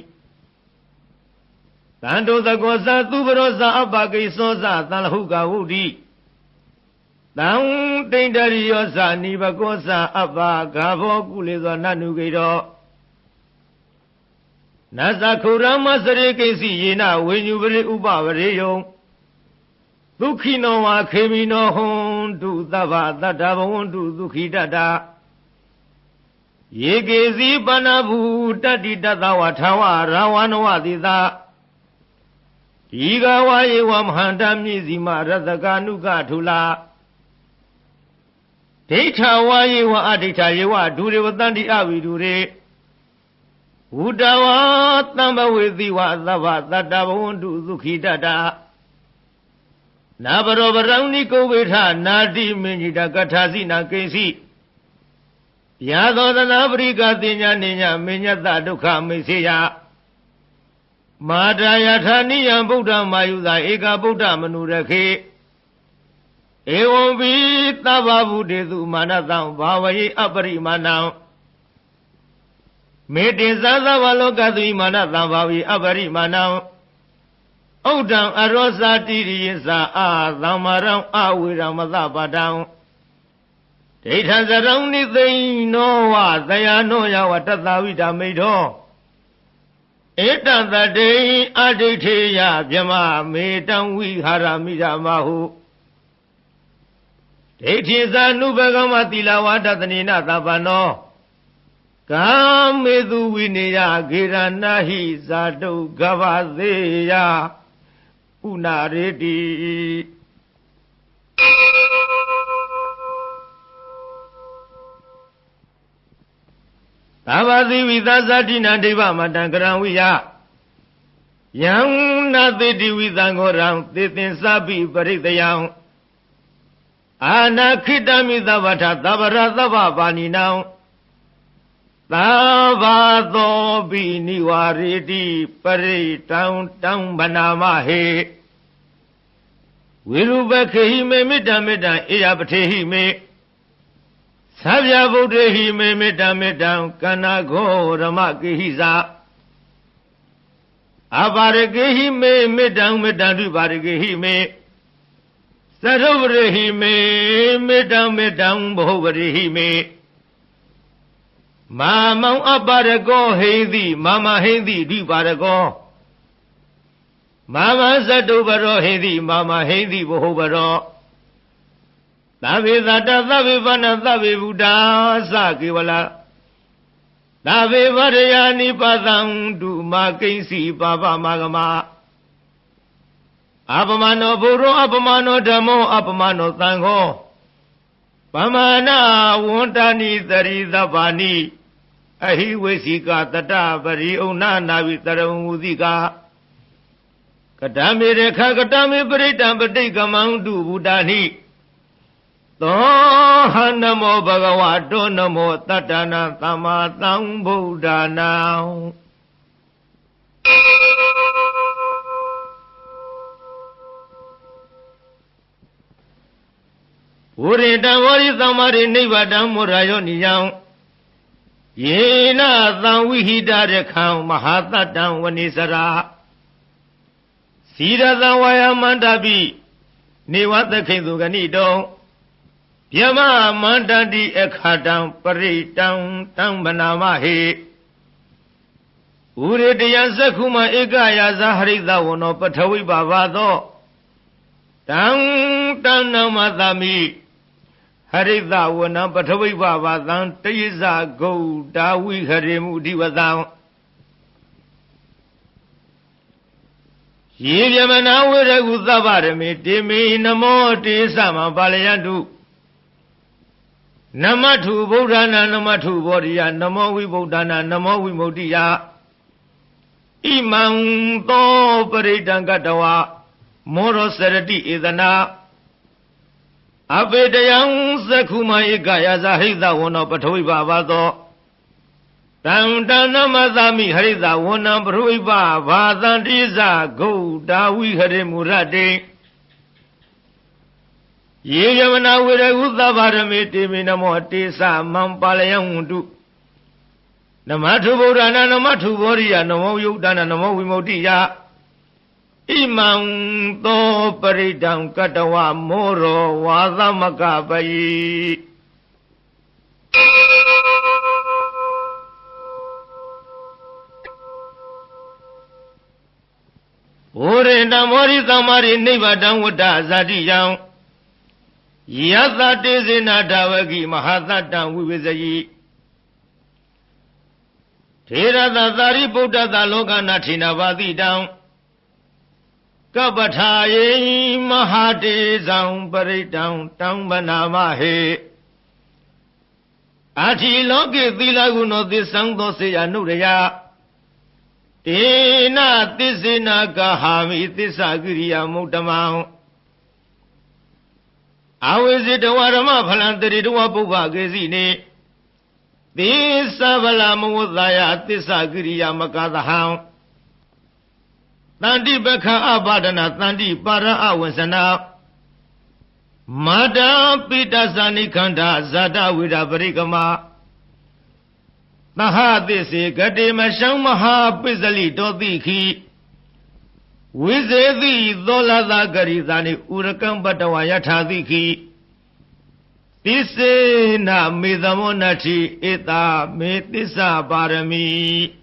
A: တန္တောသကောသသူပရောသအပကိသောသသံလဟုကဝုဒ္ဓိတံတိန္တရိယောသနိဘကောသအပဂါဘောကုလေသောနနုကေတောနသခုရမစရေကိစီယေနဝိညုပရိဥပဝရေယံဒုက္ခိနောဝါခေမိနောဟွန်တုသဗ္ဗတတ္တဘဝန္တုဒုက္ခိတတယေကေစီပဏဘူတတ္တိတတဝထာဝရာဝနဝတိသာဒီကဝါယေဝမဟန္တမြည်စီမရတကာနုကထုလာဒိဋ္ဌဝါယေဝအဒိဋ္ဌယေဝဒုရေဝတန္တိအဝိဒုရေဝုတဝါတံဘဝေတိဝသဗ္ဗတတ္တဘဝန္တုဒုက္ခိတတနာဘရောပရံနိကုဝေထနာတိမင်ကြီးတကထာစီနာကိစီဗျာသောသနာပရိကတိညာနိညာမညတဒုက္ခမိစေယမာတာယထာနိယံဗုဒ္ဓမာယုသာဧကဗုဒ္ဓမနုရခေဧဝံဘိသဗ္ဗဗုတေသူမာနတံဘာဝယေအပရိမာဏံမေတ္တေသသဗ္ဗလောကသုမာနတံဘာဝယေအပရိမာဏံဥဒ္ဒံအရောဇာတိရိယသာအာသမ္မာရံအဝေရမသပါတံဒိဋ္ဌဇရံနိသိနောဝသယနောယဝတတဝိဒမိတောဧတံတတေအဒိဋ္ဌေယဗြမမေတံဝိဟာရမိဓမဟုဒိဋ္ဌိသနုဘဂမတိလဝတတနေနသဗ္ဗနောကာမေသူဝိနေယဂေရဏဟိဇာတုကဗသေယဥနာရေတိသဗ္ဗသီဝိသဇာတိနဒိဗ္ဗမတံကရံဝိယ Yang nati witangorang titin sabi paritayang Anakitami tavata tavara tavapani now Tavato biniwariti paritang tang banamahe Wirubakehime midamida iyapatehime Savyabudehime midamidam kanago ramakihiza Abaragehime midam midandu baragehime Sarovarehime midam bovarehime Mamang abarago heidi mama heidi dibarago Mama zadubaro heidi mama heidi bohovaro Tavi zata tavi vana tavi buddha sakivala Tavi varayani padang duma kinsi baba magama Apamano buru apamano dhammo apamano tangho Pamana wontani taridabani Ahiwesika tata bari una navi taramudika Katami rekha katami paritam patikamang du buddhani Toha namo bhagavato namo tatana tamatang buddhana Uridam varidamari nivadam murayo niyam Yena tang vihida rekham mahatatam vanisara Siradam vayamandabi nivatakhindu ganidam Pyama mandandi ekhatam paritam tam banamahe Uridaya sakhuma ekaya zaharida vano pathavi bhavado Tam tam namadami Harida vana pathavi bhavadam Tayiza gauda viharimu divadam Yivyamana viragudavarami Timi namo tisama balayandu Namathu Buddhana Namathu Bodhiya Namo Vibuddhana Namo Vimuddiya Imam To Paritangatawa Moro Sarati Idana Abedayang Sakhuma Ikaya Zahida Vana Pathavi Bhavado Tam Namadami Harida Vana Pathavi Bhavadantiza Gauda Viharimurati Yeyamana viragudavarami minamo tisa mampalayam Namathu Buddhana Namathu Bodhiya Namo Yudana Namo Vimuddiya Imam To Paridam Katawa Moro Vadamakabayi Uridam varidamari nivadam vada zadiyam Yata tezina davagi mahatatam vivizayi Thirada thari buddha loka nathina vadidam Kapathaye mahatezam paritam tam banamahe Ati loke tilaguno tisang doseya nuraya Tena tisina kahami tisagiriya muttamam Awizitawa Rama Phalantariduwa Bhuva Gesine Tisavala Mudaya Tisagiriya Makadaham Tandi Bekha Abadana Tandi Para Awasana Mada Pitasani Kanda Zada Vida Parikama Nahadisi Gadima Shamaha Pizali Dodiki Vizedi Dolada Garizani Urakam Batawayatadiki Tise na Midamonachi Ita Metisa Barami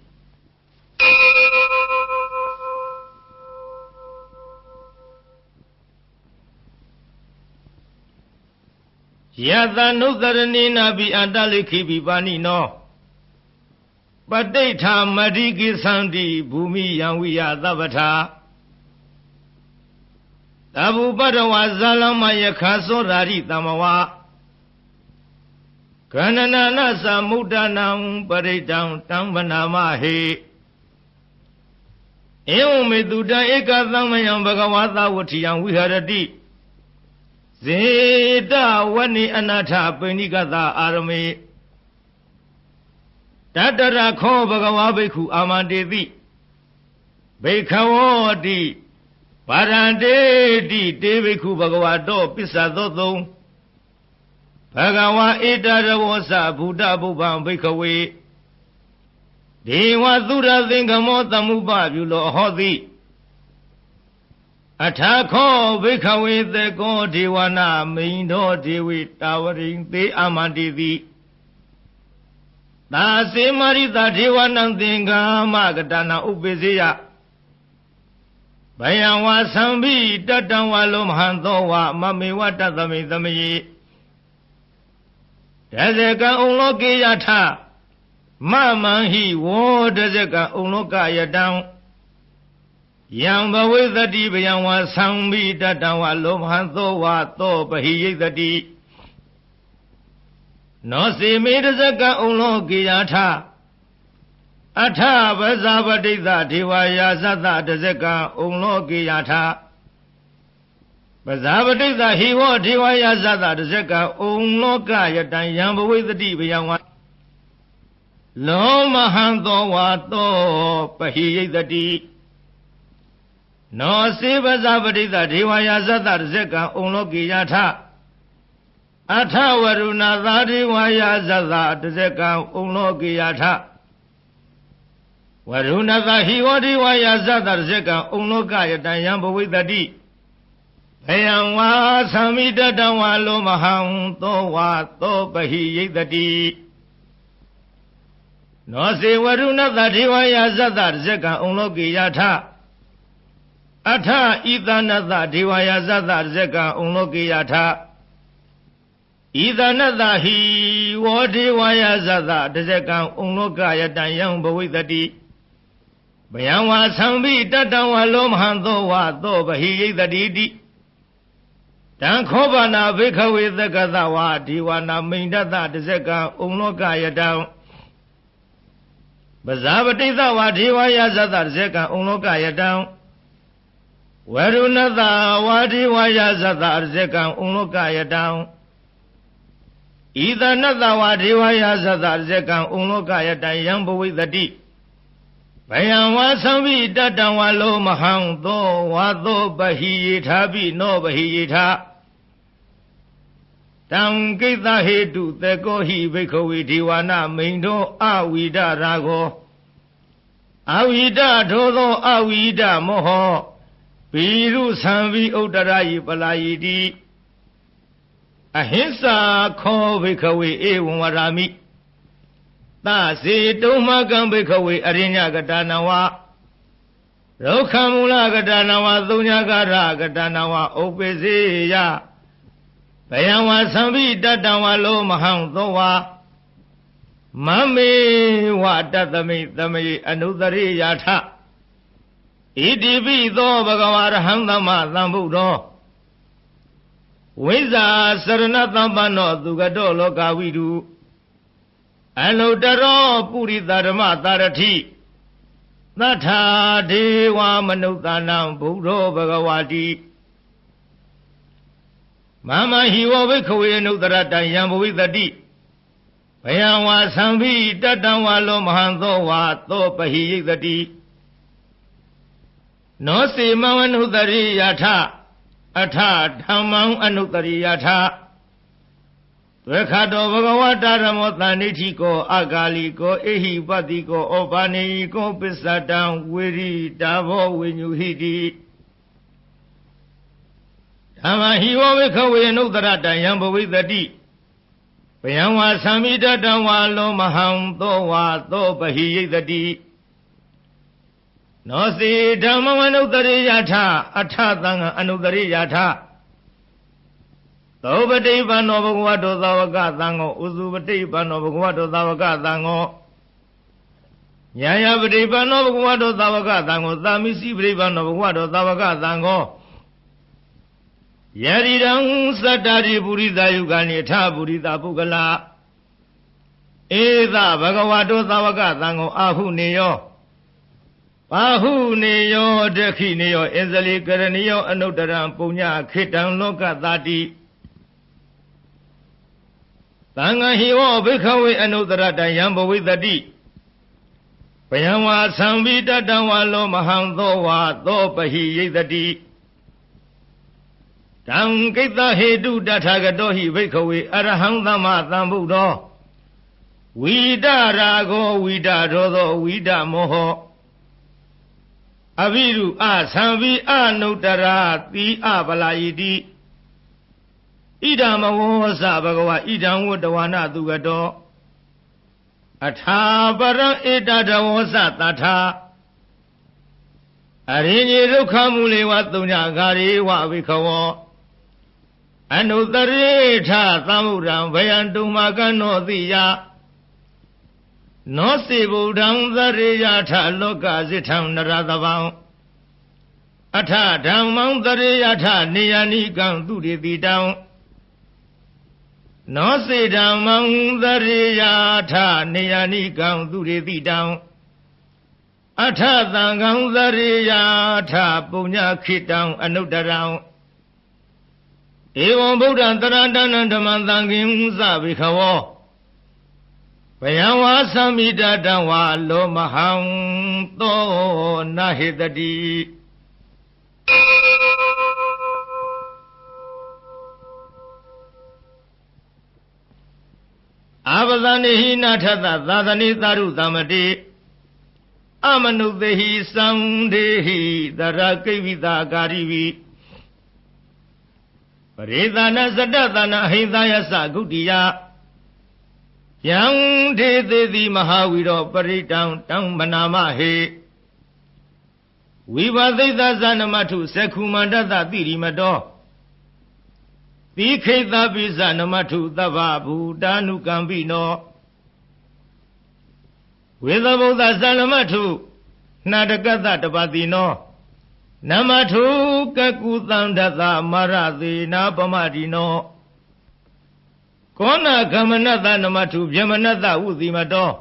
A: Yadanudarani Nabi Andaliki Bibani no Padeta Madiki Sandi Bumi Yanwiya Davata Tabu Badawa Zalama Yakaso Rari Tamawa Kanana Samudanam Paridam Tambanamahe Eo me duta eka samayam bhagavata vathiyam viharati Zeta vani anatha penikata arame Tatara kho bhagava bhikkhu amandeti Bhikkhavoti Parandeti te bhikkhu bhagavato pissadothong Bhagava etaravasa buddha bhubbam bhikkhave Deva Dura Thingamo Tamupa Yulo Hodi Athakho Bhikkhave Theko Devana Mindo Devi Tavaring Te Amandivi Tase Marita Devanam Thinga Magatana Upeseya Bayanwa Sambi Tatanwalom Hantowa Mamiwa Tatami Tamayi Tazeka Uloki Yatha Mamahi wo dazeka unoka yadam Yamba withati bayanwa sambi tatawa lomhanto wa to bahiyati No se me dazeka unoki yatha Atha bazavadita devaya zata dazeka unoki yatha Bazavadita hiwo devaya zata dazeka unoka yatan yamba withati bayanwa Loma hanto vato pahiyati No seva zavadita devaya zata zeka uloki yatha Atha varuna devaya zata zeka uloki yatha Varuna hiva devaya zata zeka uloka yatan yambavitati Bhayanva samidatawa loma hanto vato pahiyati No se varuna devaya zata zeka uloki yatha Atha idanata devaya zata zeka uloki yatha Idanata hi wo devaya zata zeka uloka yatan yambavitati Bhayanva sambi tatawa lomhanto vato bahiyati Tankhobana bhikkave thakatava devana mindata zeka uloka yatan Bazavadita vadivaya zata zeka uloka yadam Varunata vadivaya zata zeka uloka yadam Idanata vadivaya zata zeka uloka yadam yambavitati Bhayanva sambi tatanwa lomhanto vato bahiyithapi no bahiyitha Tangkita hetu teko hi bhikkhavi devana mindo avida rago Avida dhodo avida moho Piru samvi uttarayi palayiti Ahimsa kho bhikkhavi evam varami Tase tumakam bhikkhavi arinya gatanawa Rokhamula gatanawa Thunyagara gatanawa Upeseya Bhayanva sambi tatawa lomhanto va Mame wa tatami tami anudari yatha Idipi do bhagavarahantama tambuddho Visa saranatambano dugato lokavidu Anudaro puridharma tarati Natha deva manuttanam buddho bhagavati Mama hiva bhikkhavi anuttarata yambavitati Bhayanva sambi tatawa lomhanto vato pahiyati No se mamanutari yatha Atha dhammam anuttari yatha Vekhato bhagavata ramothanithiko akaliko ehipatiko opaniko pissatam viri tavo vinyuhiti Dhamma hiva bhikkhavi anuttarata yambavitati Bhayanva sambi tatawa lomhanto vato pahiyati No se dhammam anuttari yatha Atha thanga anuttari yatha Tobati pano bhagavato tavaka thango Usupati pano bhagavato tavaka thango Nyayapati pano bhagavato tavaka thango Tamisi pano bhagavato tavaka thango Yarirang satari purita yugani tha purita pukala Eda bhagavato tavaka thango ahu neyo ပါဟုနေယောဒခိနေယောအဇလိကရဏီယောအနုတ္တရံပုညခေတံလောကသာတိသံဃာဟိဝဘိခဝေအနုတ္တရတယံဘဝိတတိဘယံဝါသံဝိတတံဝါလောမဟံသောဝါသောပဟိယိတတိတံကိတ္တဟေတုတထာဂတောဟိဘိခဝေအရဟံသမ္မာသမ္ဗုဒ္ဓောဝိဒရာဂောဝိဒဒောသောဝိဒမောဟောအဘိရုအသံဝိအနုတ္တရာတိအပလာယိတိဣဒံမဝောစဘဂဝါဣဒံဝတ္တဝါနသူကတောအထာပရံဣတတဝောစတထာအရိညေဒုက္ခမူလေဝသုညဂါရေဝဝိခဝောအနုတရေထသမ္ဗုဒ္ဓံဘယံတုမကနောတိယနောစေဗုဒ္ဓံသရေယထလောကစိထံနရသဗံအထဓမ္မံသရေယထနေယနိကံသူရိတိတံနောစေဓမ္မံသရေယထနေယနိကံသူရိတိတံအထသံဃံသရေယထပုညခိတံအနုတ္တရံဧဝံဗုဒ္ဓံတရတနံဓမ္မံသံဃိံသဗေခဝောဘယံဝါသမိတတံဝါလောမဟံသောနဟိတတိအာပဇာနေဟိနာထသသာသနေသာရုသမတိအမနုသေဟိသံဒေဟိသရကိဝိတာကာရိဝိပရိသနာဇတသနာဟိသယသဂုတ္တိယယံဒေသေတိမဟာဝီရောပရိတံတံမနာမဟေဝိဘသိသဇနမထုသက္ခုမန္တသတိရိမတောသီခိတပိဇနမထုသဗ္ဗဘူတာနုကံပိနောဝေသဗုဒ္ဓဇနမထုနှတကတတပတိနောနမထုကကုသံဒသမရသေနာပမတိနောကောဏကမနတနမထုဗျမနတဥတိမတော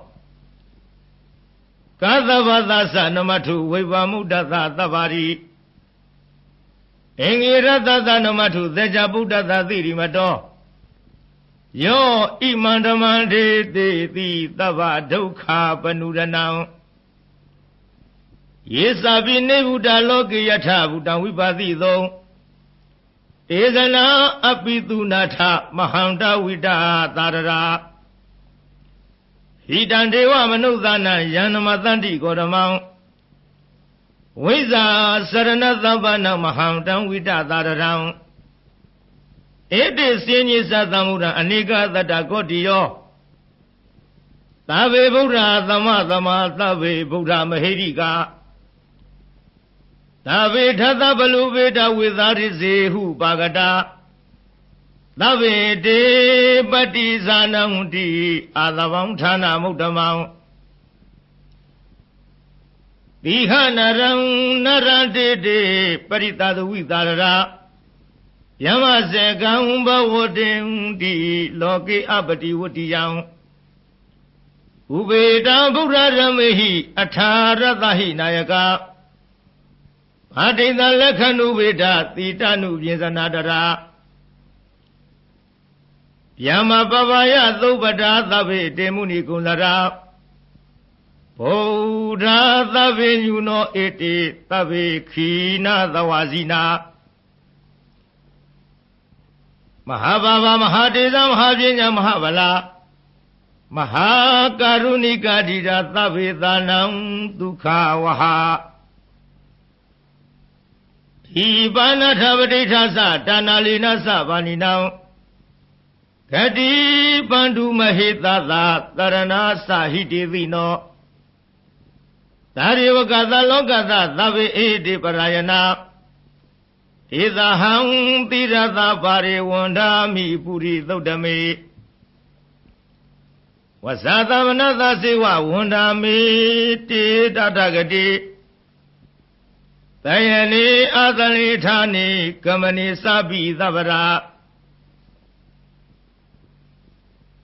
A: ကာသဗသသနမထုဝိဗမုဒ္ဒသသဗ္ဗရိအင်္ဂိရတသနမထုသေချာဗုဒ္ဓသသိရိမတောယောဣမန္တမန္တေတိတိသဗ္ဗဒုက္ခပနုရဏံယေသပိနေဗုဒ္ဓလောကေယထဗုဒ္ဓဝိပါတိသောတေဇနာအပိတုနာထမဟန္တဝိတာသာရရာဟိတံဒေဝမနုဿာနံယန္နမသန္တိကောဓမံဝိဇာစရဏသဗ္ဗနမဟန္တံဝိတာသာရရံဧတိစဉ္ညိသသမုဒ္ဒအနေကသတ္တကောတိယောသဗ္ဗေဗုဒ္ဓသမသမသဗ္ဗေဗုဒ္ဓမဟိရိကာသဗ္ဗေထသဗလူဝေဒဝေသာရိစေဟုပါကတာသဗ္ဗေတေပတိဇာနံတိအာသဗံဌာနမုဒ္ဓမံတိဟနရံနရံတေတေပရိသသဝိသာရယမစေကံဘဝတေတိလောကေအပတိဝတ္တိယံဥပေတံဗုဒ္ဓရမေဟိအထာရတဟိနာယကဘာတိတလက္ခဏုဝေဒတိတနုပြေဇနာတရာယမပပယသုပ္ပတာသဗ္ဗေတေမုနိကုလရာဗုဒ္ဓသဗ္ဗေညုနောဧတိသဗ္ဗေခိနာသဝဇိနာမဟာဘာဝမဟာတေဇမဟာပညာမဟာဗလာမဟာကာရုဏိကတိရာသဗ္ဗေသာနံဒုက္ခဝဟာဤပါဏထပတိဋ္ဌသတာနာလီနသဗာနိနံဂတိပန္တုမဟေသသတရဏသဟိတေသိနောသာရိဝကသလောကသသဗ္ဗေဧတိပရာယနာဧသဟံတိရသပါရိဝန္ဒာမိပုရိသုတ်တမေဝဇာသမနသစေဝဝန္ဒာမေတေတတဂတိတယနေအာသလိဌာနေကမနိသပိသဗ္ဗရာ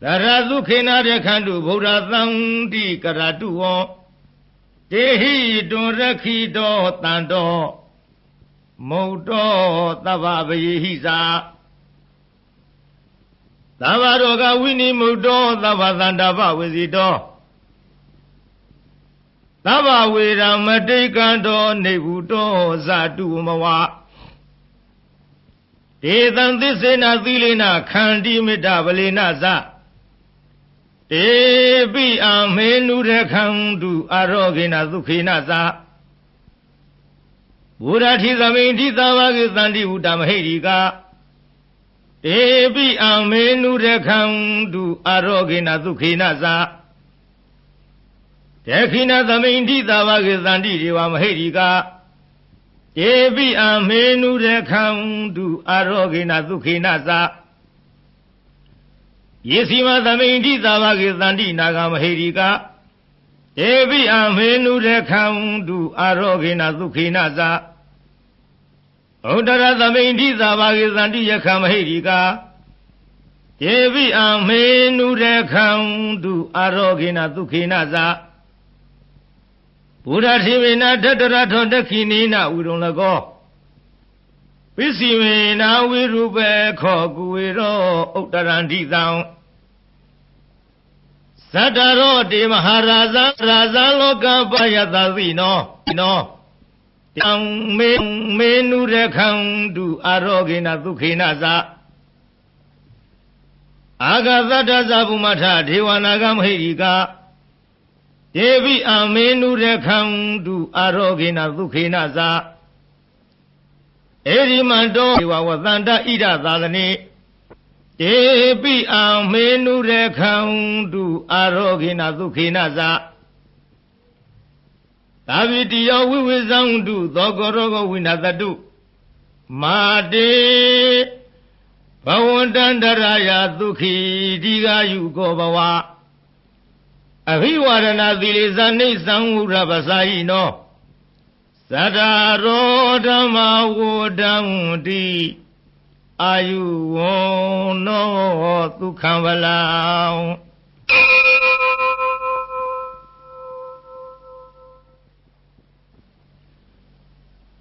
A: သရသုခေနာရခန္တုဗုဒ္ဓသံတိကရတုဝော တေဟိတွန်ရခိတောတန်တော်မုတ်တော်သဗ္ဗပယေဟိသာသဗ္ဗရောဂဝိနိမုတ်တော်သဗ္ဗသန္တာပဝေစီတောသဗ္ဗဝေရမတိကံတော်နေဘူးတော်ဇတုမဝဒေသံသစ္စေနသီလေနခန္တိမေတ္တပလေနဇတေပိအမေနုရခန္တုအာရောဂေနဒုခေနဇဘုရားထိသမိန်ထိသာဝကေသန္တိဝုတမဟိရိကတေပိအမေနုရခန္တုအာရောဂေနဒုခေနဇတေခိနသမိန်ထိသာဝကေသန္တိဒေဝမဟိရိကတေပိအမေနုရခန္တုအာရောဂေနဒုခေနဇယေစီမသမိန်ထိသာဝကေသန္တိနာဂမဟိရိကတေပိအမေနုရခန္တုအာရောဂေနဒုခေနဇဥဒရသမိန်ထိသာဝကေသန္တိယခမဟိရိကတေပိအမေနုရခန္တုအာရောဂေနဒုခေနဇဘုရားတိဝေနတတရထောတခိနိနဝိရုံလကောပိစီဝေနာဝိရုပေခောကုဝေရောဥတ္တရန္တိသံသတ္တရောတေမဟာရာဇရာဇလောကပယတသိနောတံမေနုရခန္တုအာရောဂေနဒုခေနဇအာဂသတ္တဇဗုမထဒေဝနာဂမဟိရိကတေပိအမေနုရခန္တုအာရောဂေနဒုခေနဇဧရိမန္တောဒေဝဝသန္တဣဒသာသနေတေပိအမေနုရခန္တုအာရောဂေနဒုခေနဇသာဝိတိယောဝိဝေဇံတုသောကောရောဂဝိနတတုမာတေဘဝန္တန္တရာယဒုခိဒီဃာယုကောဘဝအဘိဝရဏသီလေဇာနိသံဝရပစာယိနောသတ္တရောဓမ္မဝဒံတိအာယုဝနောဒုက္ခံဝလံ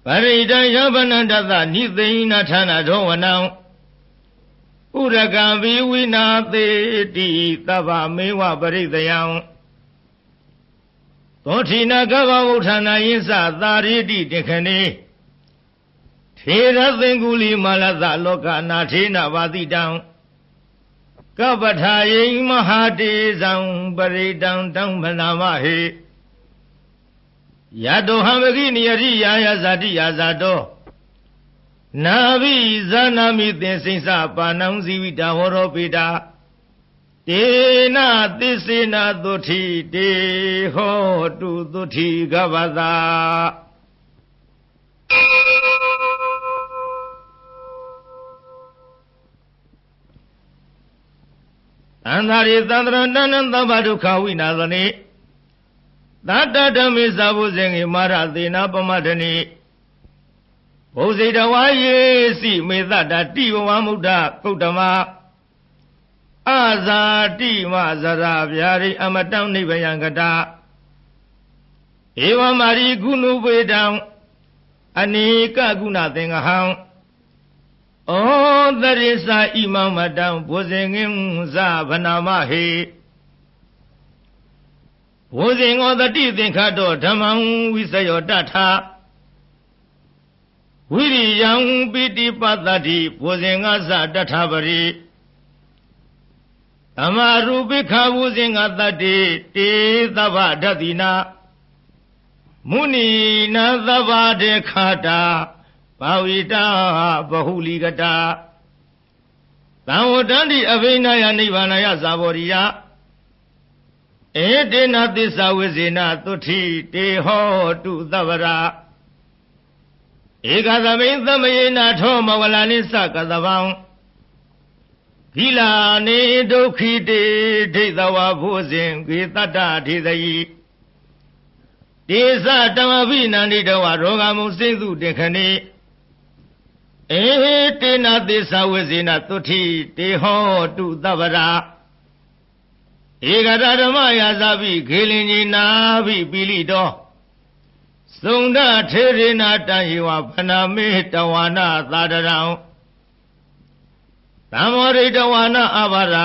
A: ပရိဒံယဗနန္တသနိသိဏဌာနဒောဝနံဥရကံဘိဝိနာသေတိသဗ္ဗမေဝပရိသယံသောထိနာကဗ္ဗဝုဋ္ဌာနာယိသသာရိတိတေခဏေထေရသင်္ကုလီမာလသလောကနာထေနဝါတိတံကပ္ပထာယိမဟာတေဇံပရိတံတံမနာမဟေယတောဟံမဂိနိယရိယာယဇာတိယာဇာတောနာဘိဇာနာမိသင်္စိစပါဏံဇီဝိတာဝရောပိတာတေနသစ္စေနသုထိတေဟောတုသုထိကဗ္ဗသာသန္တာရိသန္တရဏနံသဗ္ဗဒုက္ခဝိနာသနေသတ္တဓမ္မေသာဘုဇင်ေမာရသေနာပမတ္တနိဘုဇိတဝါယေစီမေသတ္တတိဘဝမုဒ္ဒကုတ္တမအာဇာတိမဇရာဗျာရိအမတံနိဗ္ဗယံကတာဧဝမာရိကုဏုပေတံအနိကကုဏသင်္ဃဟံဩသရိစာဣမမတံဘုဇင်ငင်ဇဗနာမဟေဘုဇင်ဩတတိသင်္ခတောဓမ္မံဝိစယောတထဝိရိယံပိတိပတ္တိဘုဇင်ငါဇတထပရိသမာရူပိခဘုဇင်ငါတတေတေသဗ္ဗဓတ္တိနာမုဏီနာသဗ္ဗဒေခတာဘာဝိတာဘဟုလိကတာသံဝတ္တန္တိအဘိနာယနိဗ္ဗာနယဇာဘောရိယဧတေနသစ္စာဝိဇေနသုထိတေဟောတုသဗ္ဗရာဧကသမိန်သမယေနထောမဝလာနိသကသဗံဂိလာနေဒုက္ခိတေဒိဋ္ဌဝဘုဇင်ကေတတ္တထေသယိတေသတမဘိနန္တိတဝရောဂမုစိသုတေခဏိဧတေနသစ္စာဝိဇေနသုထိတေဟောတုသဗ္ဗရာဧကရဓမ္မယာဇာပိခေလင်ကြီးနာပိပိလိတော သုံဒထေရိနာတံယေဝဖနာမေတဝါနာသာတရံသမောရိတဝါနာအဘာရ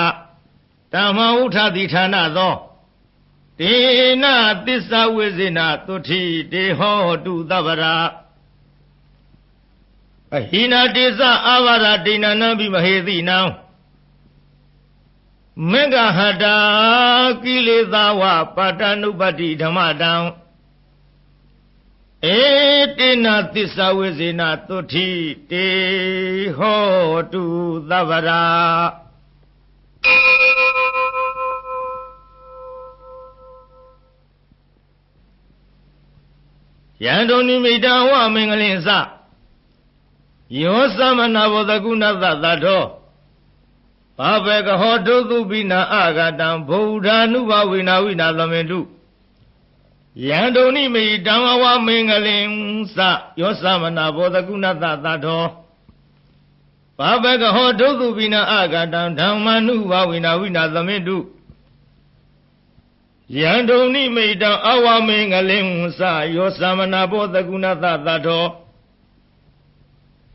A: တမ္မဥထတိဌာနသောတေနသစ္စာဝိဇေနသုထိတေဟောတုသဗ္ဗရာအဟိနာတေသအာဘာရဒိဏနံဘိမဟေတိနံမေဃဟတာကိလေသာဝပါတနုပတိဓမ္မတံဧတေနသစ္စာဝိဇေနသုထိတေဟောတုသဗ္ဗရာယန္တုနိမိတဝမင်္ဂလင်္စယောသမနာဘောတကုဏသသတောဘာဘေကဟောတုသုပိနာအာဂတံဗုဒ္ဓ ानु ဘဝိနာဝိနာသမင်တုယန္တုနိမိတဝမင်္ဂလင်္စယောသမနာဘောတကုဏသသတောဘာဘေကဟောတုသုပိနာအာဂတံဓမ္မ ानु ဘဝိနာဝိနာသမင်တုယန္တုနိမိတအဝမင်္ဂလင်္စယောသမနာဘောတကုဏသသတော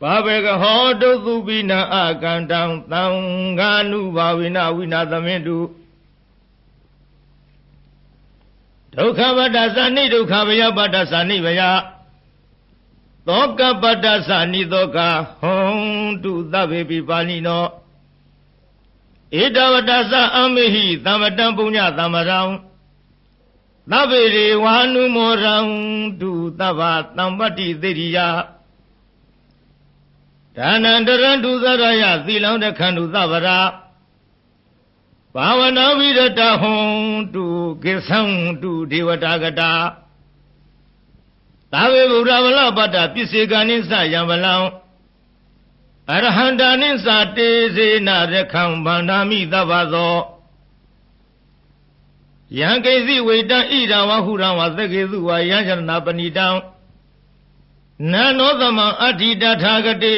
A: ဘာဘေကဟောတုသုပိနံအာကန္တံသံဃာနုဘာဝိနဝိနာသမင်တုဒုက္ခပတ္တသနိဒုက္ခဘယပတ္တသနိဘယသောကပတ္တသနိသောကဟွန်တုသဗ္ဗေပိပါဏိနောဧတဝတ္တသအမေဟိသမ္မတံပုညသမ္မရံသဗ္ဗေရေဝါနုမောရံတုသဗ္ဗသံပတ္တိသေရိယဒါနန္တရံဒုသရယသီလောင်တခန္ဓုသဗ္ဗရာဘာဝနာဝိရတဟွန်တုကိသံတုဒေဝတာကတာသာဝေဗုဒ္ဓဗလပတ္တပစ္စေကနိသယံဗလံအရဟန္တာနိသတေစေနရခံဗန္ဓာမိသဗ္ဗသောယံကိစီဝိတံဣဒံဝဟုရံဝသကေသုဝယံယရဏပဏိတံနနောသမံအဋ္ဌိတထာဂတေ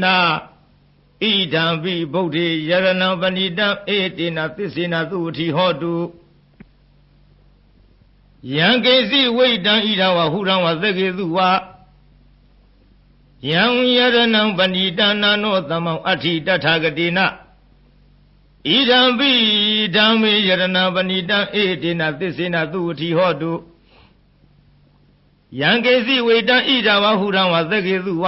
A: နာဣဒံပိဗုဒ္ဓေယရဏံပဏိတံဧတေနသစ္စေနသုဝတိဟောတုယံကိစီဝိတံဣဒံဝဟုရံဝသကေသုဝယံယရဏံပဏိတံနနောသမံအဋ္ဌိတထာဂတေနာဣဒံပိဓမ္မေယရဏံပဏိတံဧတေနသစ္စေနသုဝတိဟောတုယံကေစီဝေတံဣဒဝဟုရံဝသကေသုဝ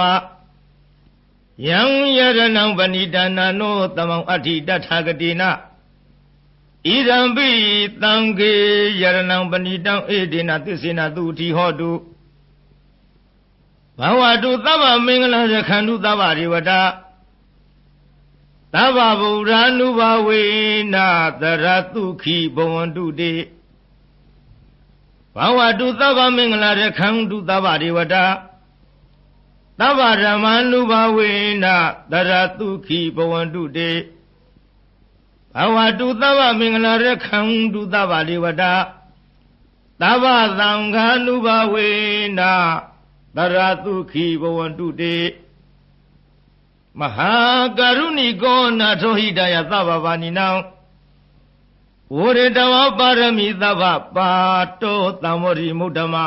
A: ယံယရဏံပဏိတနာနောသမံအဋ္ဌိတထာဂတိနာဣဒံပိသံဃေယရဏံပဏိတံဧတေနသစ္စေနသုတိဟောတုဘဝတုသဗ္ဗမင်္ဂလရခန္တုသဗ္ဗရေဝတသဗ္ဗဗုဒ္ဓ ानु ဘဝေနာတရတုခိဘဝန္တုတေဘာဝတုသဗ္ဗမင်္ဂလာရခန္တုသဗ္ဗဒေဝတာသဗ္ဗဓမ္မာနုဘာဝေနတရတုခိဘဝန္တုတေဘာဝတုသဗ္ဗမင်္ဂလာရခန္တုသဗ္ဗဒေဝတာသဗ္ဗသံဃာနုဘာဝေနတရတုခိဘဝန္တုတေမဟာကရုဏိကောနာထောဟိတယသဗ္ဗဗာနိနံဝရတဝပါရမီသဗ္ဗပါတောသံဝရိမုဒ္ဓမံ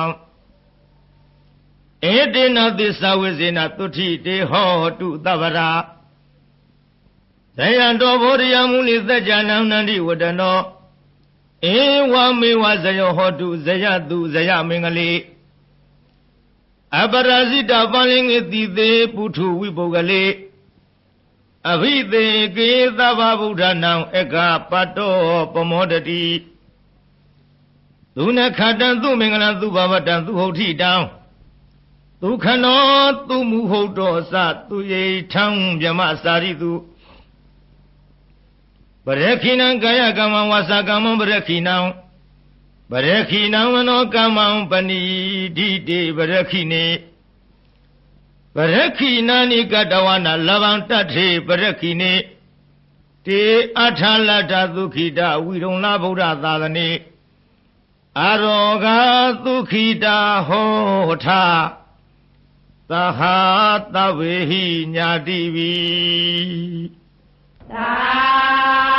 A: ဧတေနသစ္စာဝိဇေနသုထိတေဟောတုသဗ္ဗရာဇယံတောဘောဓယမုနိသัจ jana နန္တိဝတ္တနောဧဝမေဝဇယောဟောတုဇယတုဇယမင်္ဂလေအပရာဇိတပလင်္ဂတိသေပုထုဝိပုဂ္ဂလေအဘိသေကေသဗ္ဗဗုဒ္ဓနံဧကပတ္တောပမောတတိသူနခတံသူမင်္ဂလံသူဘဝတံသူဟုတ်ထိတံသူခနောသူမူဟုတ်တော်စသူယေထံဗြဟ္မစာရိတုပရခိဏံကာယကမ္မဝါစာကမ္မပရခိဏံပရခိဏံမနောကမ္မံပဏိဒိတေပရခိနေပရခိနာနိကတဝနာလဗံတထေပရခိနေတေအထာလတ္ထသုခိတဝိရုံလဗုဒ္ဓသာသနေအာရောဂသုခိတဟောထသဟာတဝေဟိညာတိဝိသာ